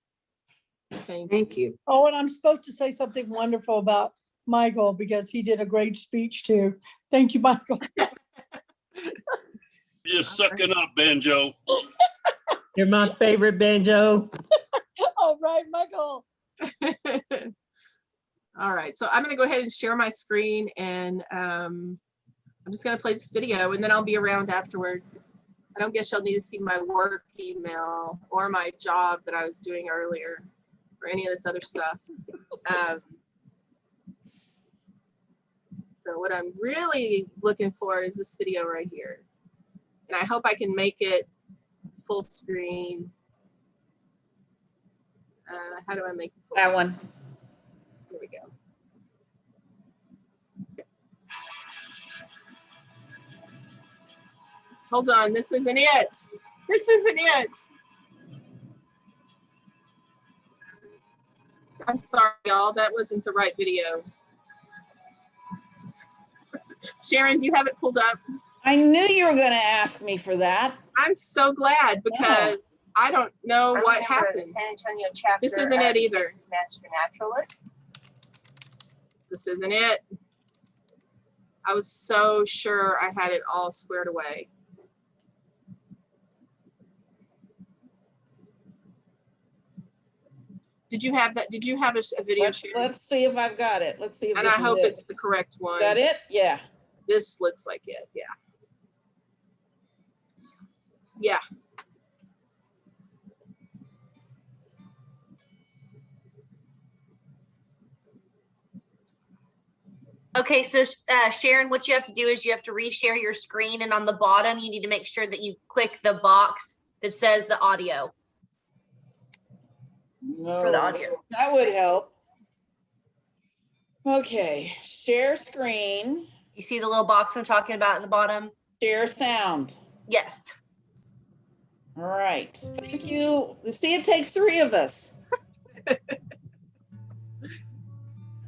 Thank you. Oh, and I'm supposed to say something wonderful about Michael because he did a great speech too. Thank you, Michael. You're sucking up, Banjo. You're my favorite, Banjo. All right, Michael. All right, so I'm going to go ahead and share my screen, and I'm just going to play this video, and then I'll be around afterward. I don't guess you'll need to see my work email or my job that I was doing earlier or any of this other stuff. So what I'm really looking for is this video right here. And I hope I can make it full screen. How do I make it full that screen? one? Here we go. Hold on, this isn't it. This isn't it. I'm sorry, y'all. That wasn't the right video. Sharon, do you have it pulled up? I knew you were going to ask me for that. I'm so glad because I don't know what happened. San Antonio chapter. This isn't it either. Texas Master Naturalist. This isn't it. I was so sure I had it all squared away. Did you have that? Did you have a video? Let's see if I've got it. Let's see if and this I hope is it. it's the correct one. Got it? Yeah. This looks like it. Yeah. Yeah. Okay, so Sharon, what you have to do is you have to reshare your screen, and on the bottom, you need to make sure that you click the box that says the audio. No, For the audio. That would help. Okay, share screen. You see the little box I'm talking about at the bottom? Share sound. Yes. All right, thank you. See, it takes 3 of us.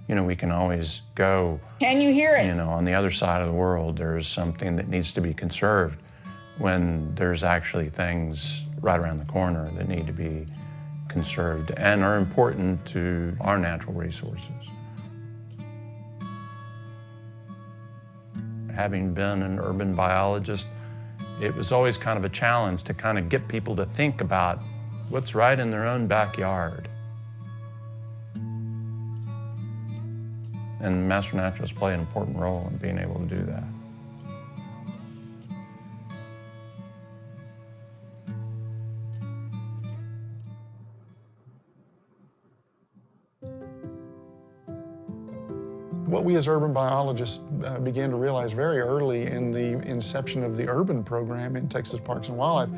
You know, we can always go. Can you hear it? You know, on the other side of the world, there's something that needs to be conserved when there's actually things right around the corner that need to be conserved and are important to our natural resources. Having been an urban biologist, it was always kind of a challenge to kind of get people to think about what's right in their own backyard. And master naturalists play an important role in being able to do that. What we as urban biologists began to realize very early in the inception of the urban program in Texas Parks and Wildlife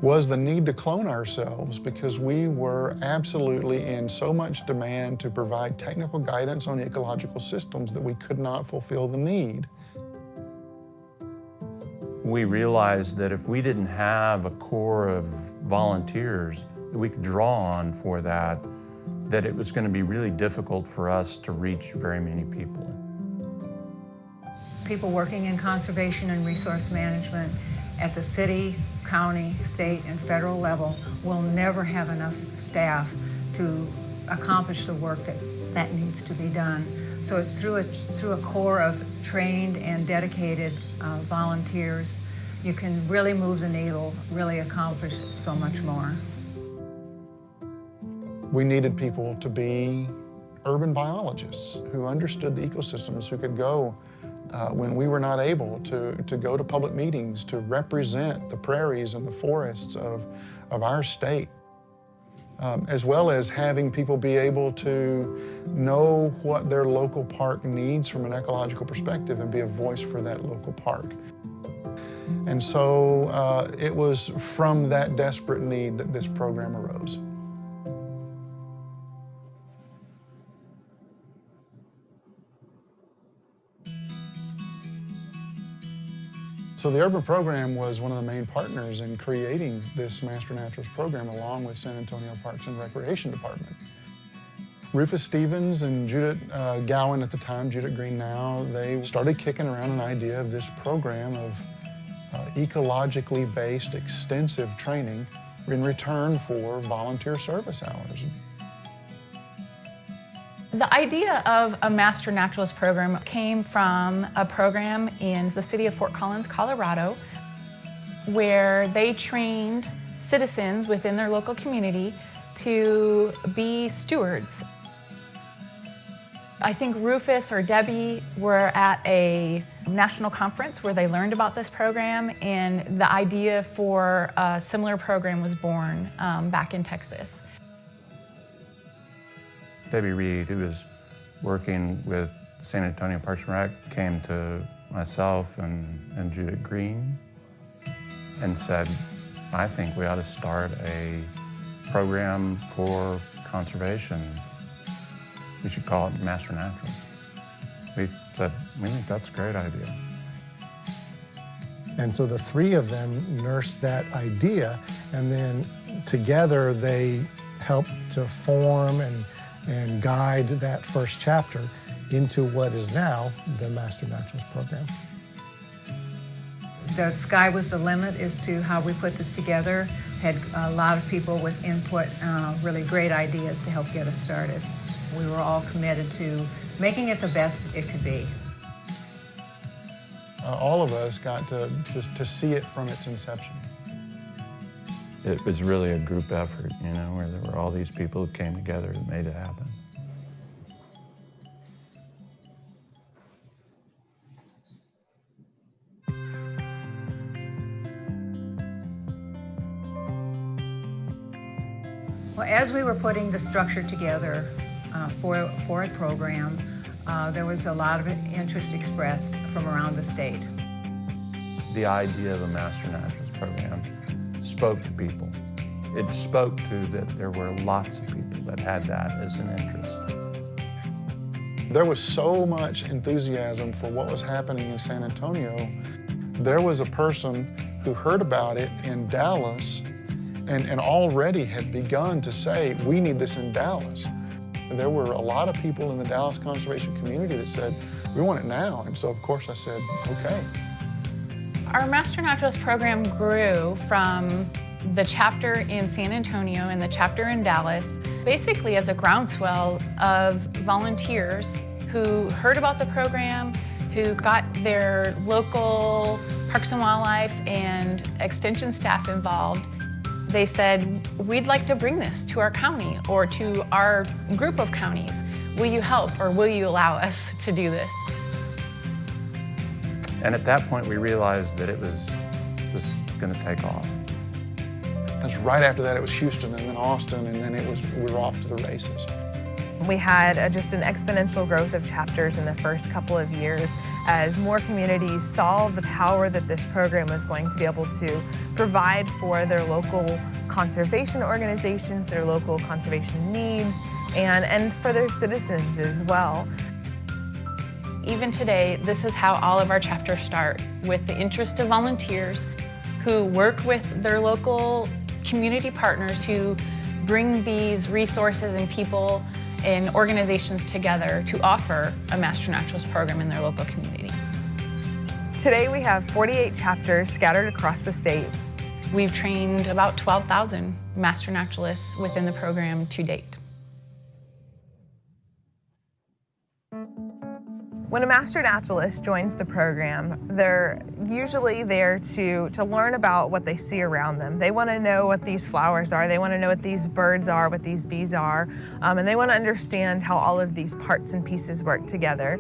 was the need to clone ourselves, because we were absolutely in so much demand to provide technical guidance on ecological systems that we could not fulfill the need. We realized that if we didn't have a core of volunteers that we could draw on for that it was going to be really difficult for us to reach very many people. People working in conservation and resource management at the city, county, state, and federal level will never have enough staff to accomplish the work that needs to be done. So it's through a core of trained and dedicated volunteers, you can really move the needle, really accomplish so much more. We needed people to be urban biologists who understood the ecosystems, who could go when we were not able to go to public meetings to represent the prairies and the forests of our state, as well as having people be able to know what their local park needs from an ecological perspective and be a voice for that local park. And so it was from that desperate need that this program arose. So the urban program was one of the main partners in creating this Master Naturalist program, along with San Antonio Parks and Recreation Department. Rufus Stevens and Judith Gowan at the time, Judith Green now, they started kicking around an idea of this program of ecologically based extensive training in return for volunteer service hours. The idea of a Master Naturalist program came from a program in the city of Fort Collins, Colorado, where they trained citizens within their local community to be stewards. I think Rufus or Debbie were at a national conference where they learned about this program, and the idea for a similar program was born back in Texas. Debbie Reed, who was working with San Antonio Parks and Rec, came to myself and Judith Green and said, I think we ought to start a program for conservation. We should call it Master Naturalist. We said, we think that's a great idea. And so the three of them nursed that idea, and then together they helped to form and guide that first chapter into what is now the Master Naturalist program. The sky was the limit as to how we put this together. Had a lot of people with input, really great ideas to help get us started. We were all committed to making it the best it could be. All of us got to see it from its inception. It was really a group effort, you know, where there were all these people who came together and made it happen. Well, as we were putting the structure together for a program, there was a lot of interest expressed from around the state. The idea of a Master Naturalist program spoke to people. It spoke to that there were lots of people that had that as an interest. There was so much enthusiasm for what was happening in San Antonio. There was a person who heard about it in Dallas and already had begun to say, we need this in Dallas. There were a lot of people in the Dallas conservation community that said, we want it now. And so, of course, I said, okay. Our Master Naturalist program grew from the chapter in San Antonio and the chapter in Dallas, basically as a groundswell of volunteers who heard about the program, who got their local Parks and Wildlife and Extension staff involved. They said, we'd like to bring this to our county or to our group of counties. Will you help or will you allow us to do this? And at that point, we realized that it was just going to take off. Because right after that, it was Houston and then Austin, and then we were off to the races. We had just an exponential growth of chapters in the first couple of years as more communities saw the power that this program was going to be able to provide for their local conservation organizations, their local conservation needs, and for their citizens as well. Even today, this is how all of our chapters start, with the interest of volunteers who work with their local community partners to bring these resources and people and organizations together to offer a Master Naturalist program in their local community. Today we have 48 chapters scattered across the state. We've trained about 12,000 Master Naturalists within the program to date. When a Master Naturalist joins the program, they're usually there to learn about what they see around them. They want to know what these flowers are, they want to know what these birds are, what these bees are, and they want to understand how all of these parts and pieces work together.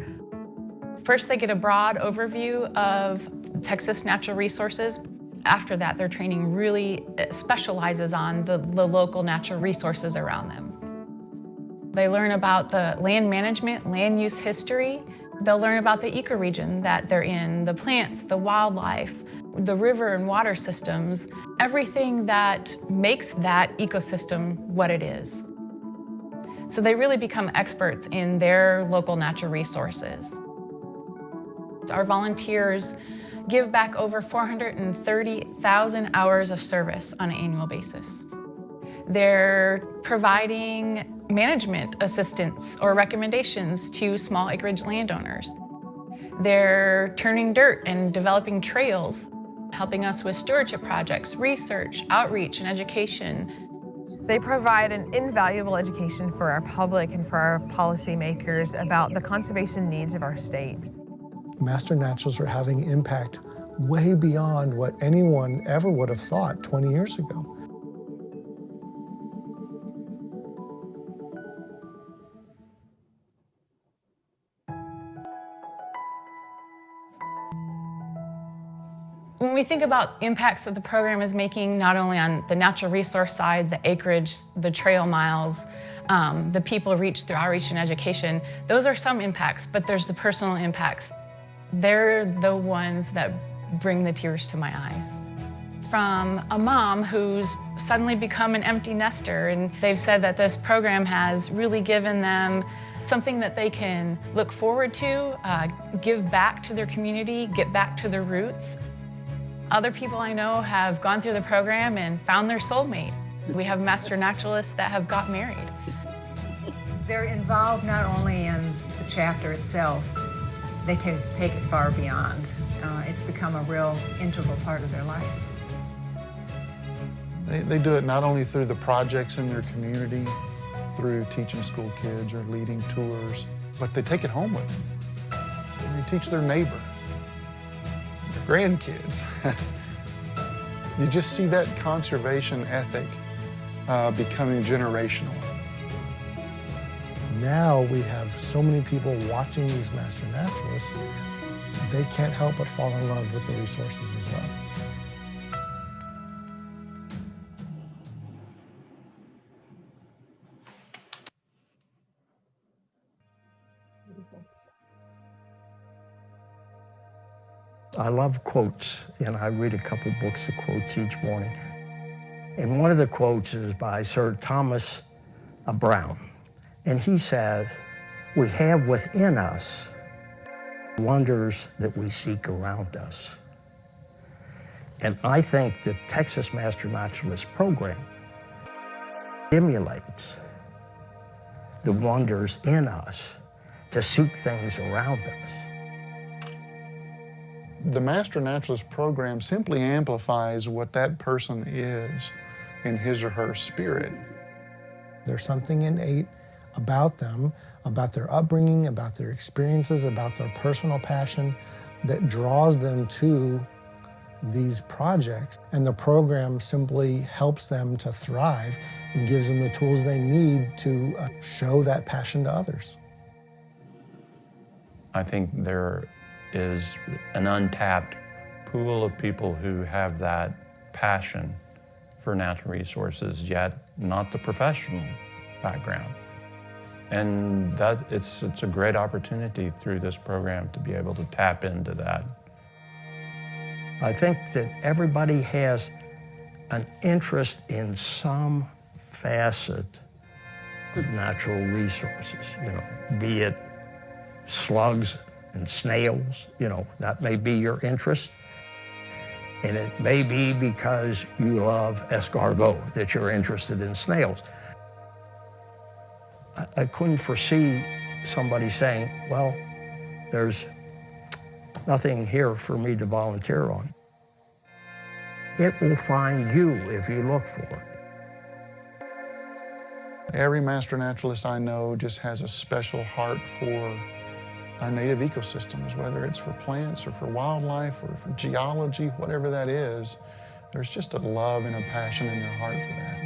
First, they get a broad overview of Texas natural resources. After that, their training really specializes on the local natural resources around them. They learn about the land management, land use history. They'll learn about the ecoregion that they're in, the plants, the wildlife, the river and water systems, everything that makes that ecosystem what it is. So they really become experts in their local natural resources. Our volunteers give back over 430,000 hours of service on an annual basis. They're providing management assistance or recommendations to small acreage landowners. They're turning dirt and developing trails, helping us with stewardship projects, research, outreach, and education. They provide an invaluable education for our public and for our policymakers about the conservation needs of our state. Master Naturalists are having impact way beyond what anyone ever would have thought 20 years ago. When we think about impacts that the program is making, not only on the natural resource side, the acreage, the trail miles, the people reached through outreach and education, those are some impacts, but there's the personal impacts. They're the ones that bring the tears to my eyes. From a mom who's suddenly become an empty nester, and they've said that this program has really given them something that they can look forward to, give back to their community, get back to their roots. Other people I know have gone through the program and found their soulmate. We have Master Naturalists that have got married. They're involved not only in the chapter itself, they take it far beyond. It's become a real integral part of their life. They do it not only through the projects in their community, through teaching school kids or leading tours, but they take it home with them. And they teach their neighbor, their grandkids. You just see that conservation ethic becoming generational. Now we have so many people watching these Master Naturalists, they can't help but fall in love with the resources as well. I love quotes, and I read a couple books of quotes each morning. And one of the quotes is by Sir Thomas Browne. And he says, "We have within us wonders that we seek around us." And I think the Texas Master Naturalist program stimulates the wonders in us to seek things around us. The Master Naturalist program simply amplifies what that person is in his or her spirit. There's something innate about them, about their upbringing, about their experiences, about their personal passion that draws them to these projects. And the program simply helps them to thrive and gives them the tools they need to show that passion to others. I think there is an untapped pool of people who have that passion for natural resources, yet not the professional background. And that it's a great opportunity through this program to be able to tap into that. I think that everybody has an interest in some facet of natural resources, be it slugs and snails, that may be your interest. And it may be because you love escargot that you're interested in snails. I couldn't foresee somebody saying, well, there's nothing here for me to volunteer on. It will find you if you look for it. Every master naturalist I know just has a special heart for our native ecosystems, whether it's for plants or for wildlife or for geology, whatever that is. There's just a love and a passion in their heart for that.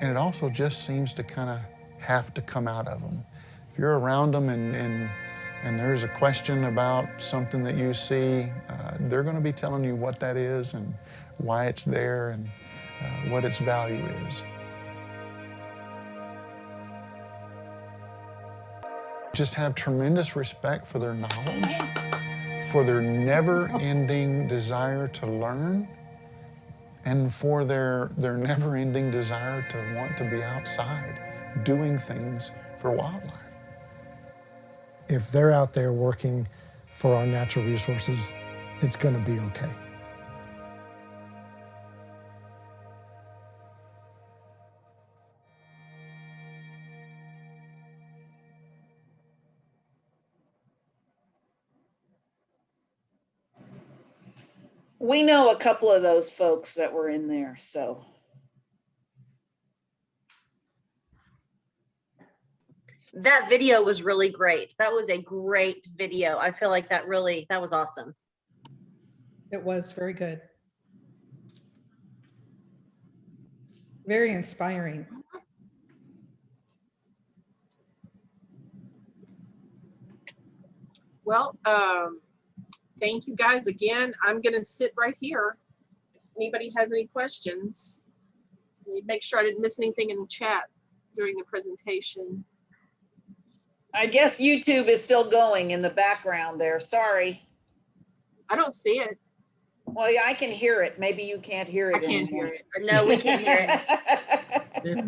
And it also just seems to kind of have to come out of them. If you're around them and there's a question about something that you see, they're going to be telling you what that is and why it's there and what its value is. Just have tremendous respect for their knowledge, for their never-ending desire to learn, and for their never-ending desire to want to be outside doing things for wildlife. If they're out there working for our natural resources, it's going to be okay. We know a couple of those folks that were in there, so. That video was really great. That was a great video. I feel like that was awesome. It was very good. Very inspiring. Well, thank you guys again. I'm going to sit right here. If anybody has any questions, make sure I didn't miss anything in the chat during the presentation. I guess YouTube is still going in the background there. Sorry. I don't see it. Well, yeah, I can hear it. Maybe you can't hear it. I can't anymore. hear it. No, we can't hear it.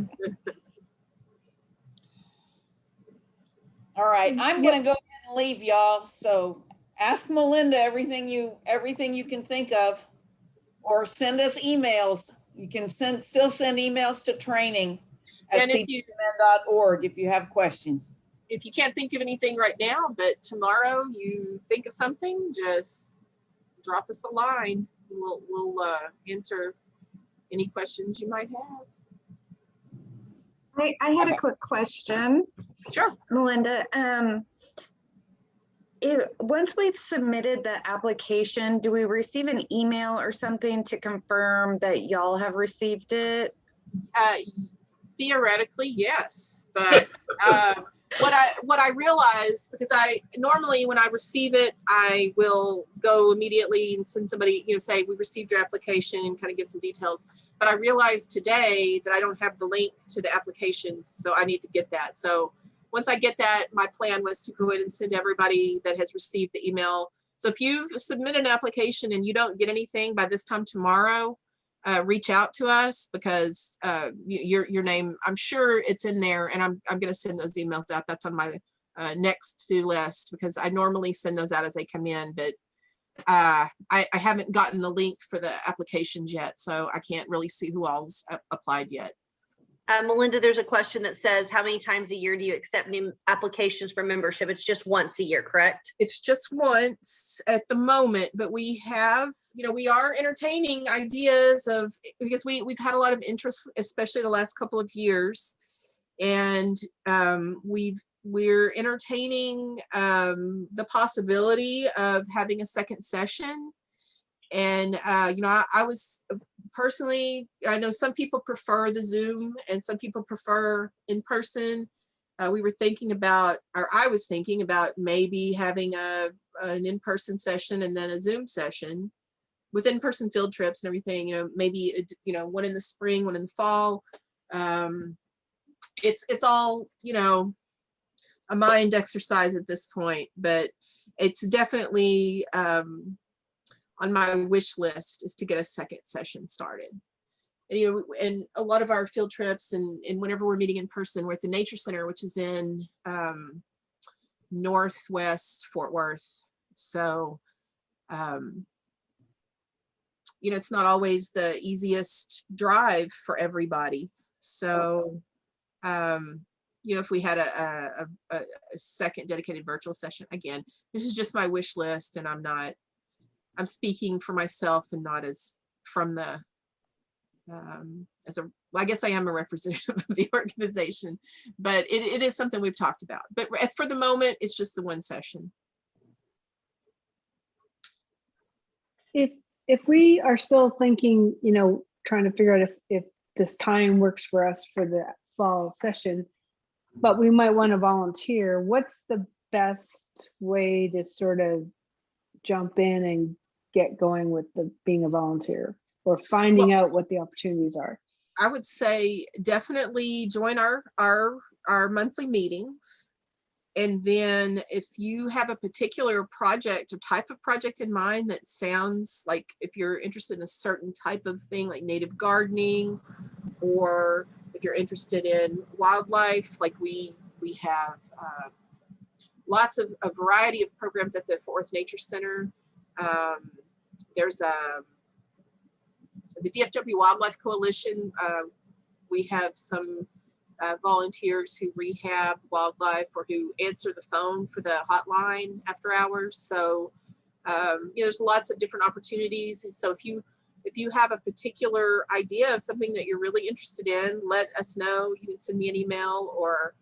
All right, I'm gonna go ahead and leave y'all. So ask Melinda everything you can think of, or send us emails. You can still send emails to training@ctmn.org if you have questions. If you can't think of anything right now, but tomorrow you think of something, just drop us a line. We'll answer any questions you might have. I had a quick question. Sure. Melinda, once we've submitted the application, do we receive an email or something to confirm that y'all have received it? Theoretically, yes, but what I realized, because I normally when I receive it, I will go immediately and send somebody, say we received your application and kind of give some details. But I realized today that I don't have the link to the applications, so I need to get that. So once I get that, my plan was to go ahead and send everybody that has received the email. So if you've submitted an application and you don't get anything by this time tomorrow, reach out to us, because your name, I'm sure it's in there, and I'm going to send those emails out. That's on my next to list, because I normally send those out as they come in, but I haven't gotten the link for the applications yet, so I can't really see who all's applied yet. Melinda, there's a question that says, how many times a year do you accept new applications for membership? It's just once a year, correct? It's just once at the moment, but we have, we are entertaining ideas of, because we've had a lot of interest, especially the last couple of years. And we're entertaining the possibility of having a second session. And, I was personally, I know some people prefer the Zoom and some people prefer in person. We were thinking about, or I was thinking about maybe having an in-person session and then a Zoom session with in-person field trips and everything, maybe, one in the spring, one in the fall. it's all, you know, a mind exercise at this point, but it's definitely on my wish list is to get a second session started. And, you know, and a lot of our field trips and whenever we're meeting in person, we're at the Nature Center, which is in Northwest Fort Worth. So, you know, it's not always the easiest drive for everybody. So, you know, if we had a second dedicated virtual session, again, this is just my wish list, and I'm speaking for myself and not as from the, well, I guess I am a representative of the organization, but it is something we've talked about. But for the moment, it's just the one session. If we are still thinking, you know, trying to figure out if this time works for us for the fall session, but we might want to volunteer, what's the best way to sort of jump in and get going with being a volunteer or finding out what the opportunities are? I would say definitely join our monthly meetings. And then if you have a particular project or type of project in mind that sounds like, if you're interested in a certain type of thing like native gardening, or if you're interested in wildlife, like we have lots of a variety of programs at the Fort Worth Nature Center. There's the DFW Wildlife Coalition. We have some volunteers who rehab wildlife or who answer the phone for the hotline after hours. So you know, there's lots of different opportunities. And so if you have a particular idea of something that you're really interested in, let us know. You can send me an email or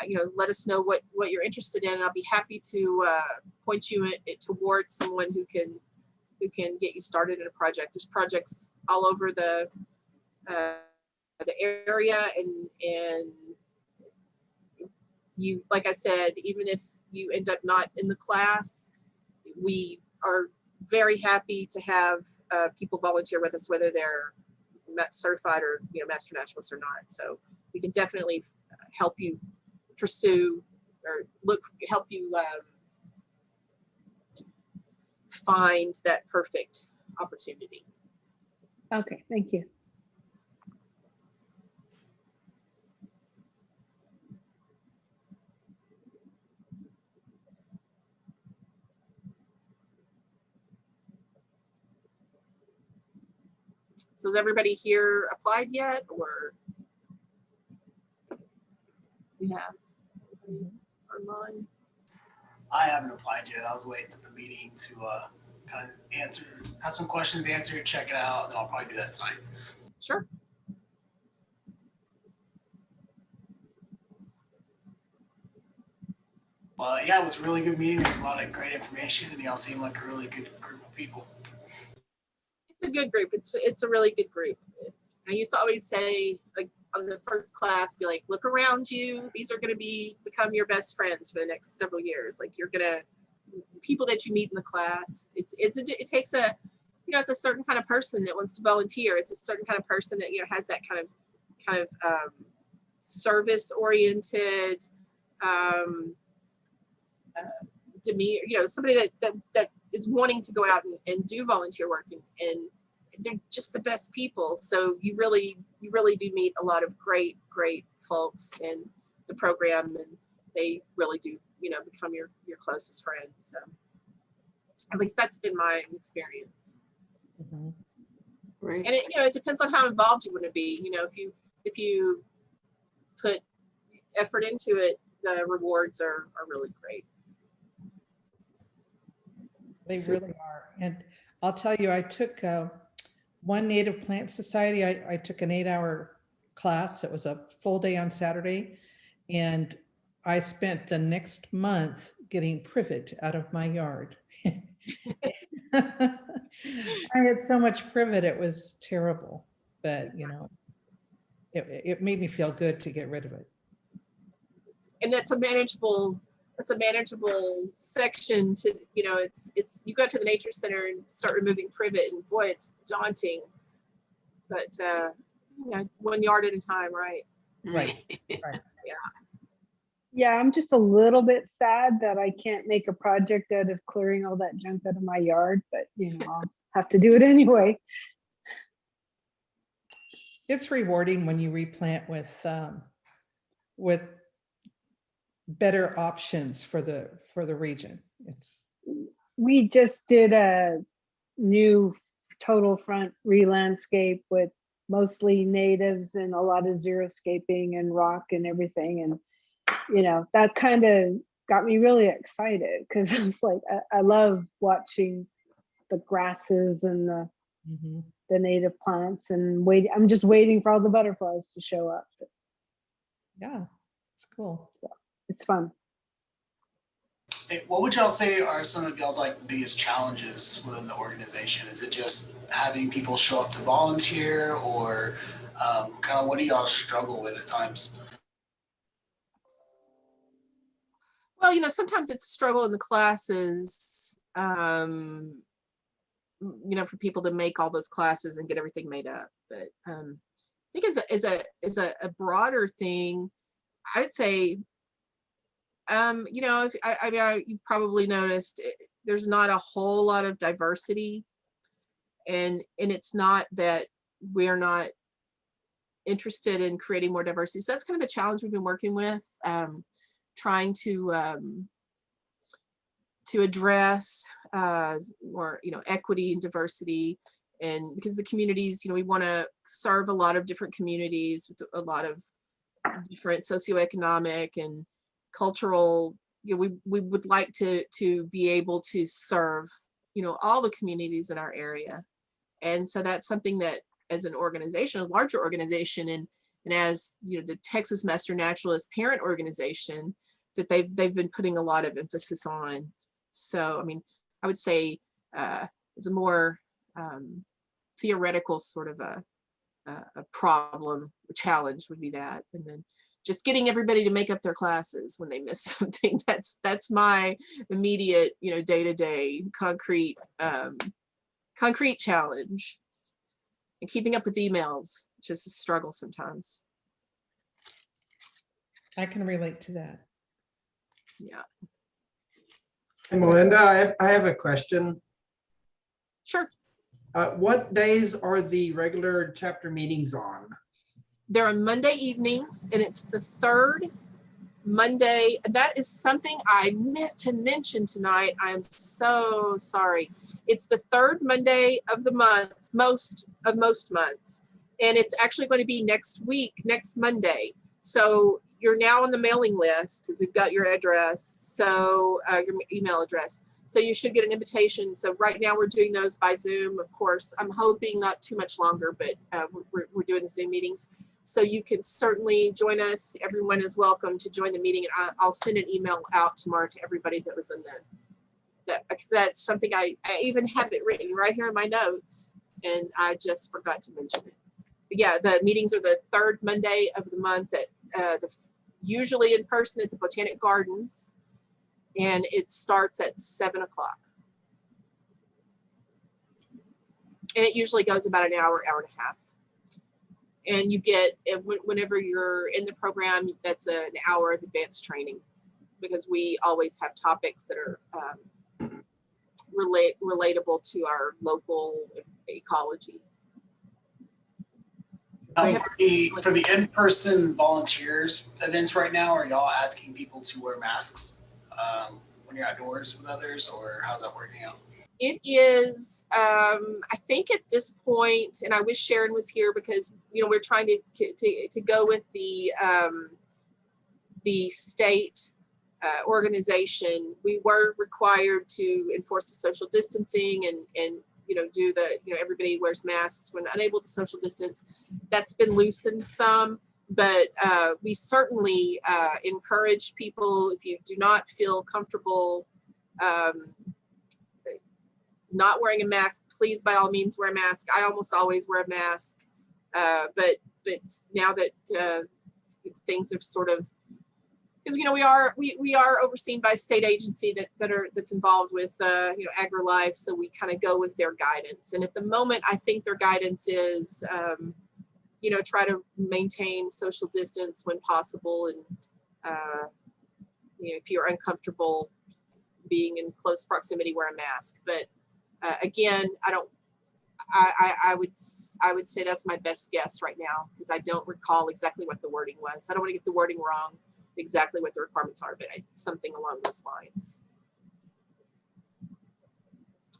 you know, let us know what you're interested in. And I'll be happy to point you towards someone who can get you started in a project. There's projects all over the area, and you, like I said, even if you end up not in the class, we are very happy to have people volunteer with us, whether they're not certified or, you know, master naturalists or not. So we can definitely help you pursue or help you find that perfect opportunity. Okay, thank you. So has everybody here applied yet, or we have online? I haven't applied yet. I was waiting to the meeting to kind of have some questions answered, check it out, and I'll probably do that tonight. Sure. But yeah, it was a really good meeting. There was a lot of great information, and y'all seem like a really good group of people. It's a good group. It's a really good group. I used to always say, like on the first class, be like, look around you. These are going to become your best friends for the next several years. Like people that you meet in the class. It takes a, you know, it's a certain kind of person that wants to volunteer. It's a certain kind of person that, you know, has that kind of service oriented demeanor. You know, somebody that is wanting to go out and do volunteer work, and they're just the best people. So you really do meet a lot of great folks in the program, and they really do, you know, become your closest friends. So at least that's been my experience. Mm-hmm. Right. And it depends on how involved you want to be. You know, if you put effort into it, the rewards are really great. They really are. And I'll tell you, I took one Native Plant Society. I took an 8-hour class. It was a full day on Saturday. And I spent the next month getting privet out of my yard. I had so much privet, it was terrible. But, you know, it made me feel good to get rid of it. And that's a manageable section to, you know, it's you go to the Nature Center and start removing privet, and boy, it's daunting. But you know, 1 yard at a time, right? Right. Yeah. Yeah, I'm just a little bit sad that I can't make a project out of clearing all that junk out of my yard, but I'll have to do it anyway. It's rewarding when you replant with better options for the region. We just did a new total front re-landscape with mostly natives and a lot of xeriscaping and rock and everything. And, that kind of got me really excited because it's like, I love watching the grasses and the native plants and I'm just waiting for all the butterflies to show up. Yeah, it's cool. So it's fun. Hey, what would y'all say are some of y'all's biggest challenges within the organization? Is it just having people show up to volunteer, or kind of what do y'all struggle with at times? Well, sometimes it's a struggle in the classes, for people to make all those classes and get everything made up. But I think as a broader thing, I would say, you've probably noticed there's not a whole lot of diversity, and it's not that we're not interested in creating more diversity. So that's kind of a challenge we've been working with, trying to address more, equity and diversity. And because the communities, we want to serve a lot of different communities with a lot of different socioeconomic and cultural, we would like to be able to serve, all the communities in our area. And so that's something that as an organization, a larger organization, and as the Texas Master Naturalist parent organization, that they've been putting a lot of emphasis on. So, I would say it's a more theoretical sort of a problem, a challenge would be that. And then just getting everybody to make up their classes when they miss something. That's my immediate, day-to-day concrete challenge. And keeping up with emails, just a struggle sometimes. I can relate to that. Yeah. And Melinda, I have a question. Sure. What days are the regular chapter meetings on? They're on Monday evenings, and it's the third Monday. That is something I meant to mention tonight. I'm so sorry. It's the third Monday of the month, most months. And it's actually going to be next Monday. So you're now on the mailing list because we've got your address, so your email address. So you should get an invitation. So right now we're doing those by Zoom, of course. I'm hoping not too much longer, but we're doing the Zoom meetings. So you can certainly join us. Everyone is welcome to join the meeting. And I'll send an email out tomorrow to everybody that was in that's something I even have it written right here in my notes, and I just forgot to mention it. But yeah, the meetings are the third Monday of the month usually in person at the Botanic Gardens, and it starts at 7 o'clock. And it usually goes about an hour, hour and a half. And you get, whenever you're in the program, that's an hour of advanced training, because we always have topics that are relatable to our local ecology. For the in-person volunteers events right now, are y'all asking people to wear masks when you're outdoors with others, or how's that working out? It is, I think at this point, and I wish Sharon was here because, we're trying to go with the state organization. We were required to enforce the social distancing and do everybody wears masks when unable to social distance. That's been loosened some, but we certainly encourage people, if you do not feel comfortable not wearing a mask, please by all means wear a mask. I almost always wear a mask, but now that things are sort of, because we are overseen by a state agency that's involved with AgriLife, so we kind of go with their guidance. And at the moment, I think their guidance is you know, try to maintain social distance when possible. And, you know, if you're uncomfortable being in close proximity, wear a mask. But again, I would say that's my best guess right now, because I don't recall exactly what the wording was. I don't want to get the wording wrong, exactly what the requirements are, but something along those lines.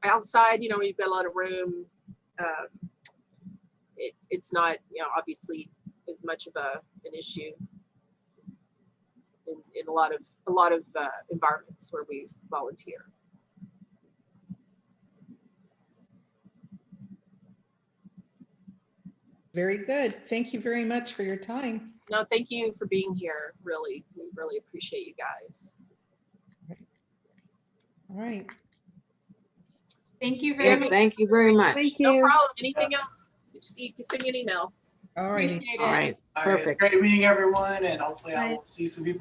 Outside, you know, you've got a lot of room. It's not, you know, obviously as much of an issue in a lot of environments where we volunteer. Very good. Thank you very much for your time. No, thank you for being here. Really, we really appreciate you guys. All right. Thank you Yeah, thank you very much. Thank No you. problem. Anything else? Just send me an email. All righty. Appreciate All it. right. All right, Perfect. great meeting everyone, and hopefully I Bye. will see some people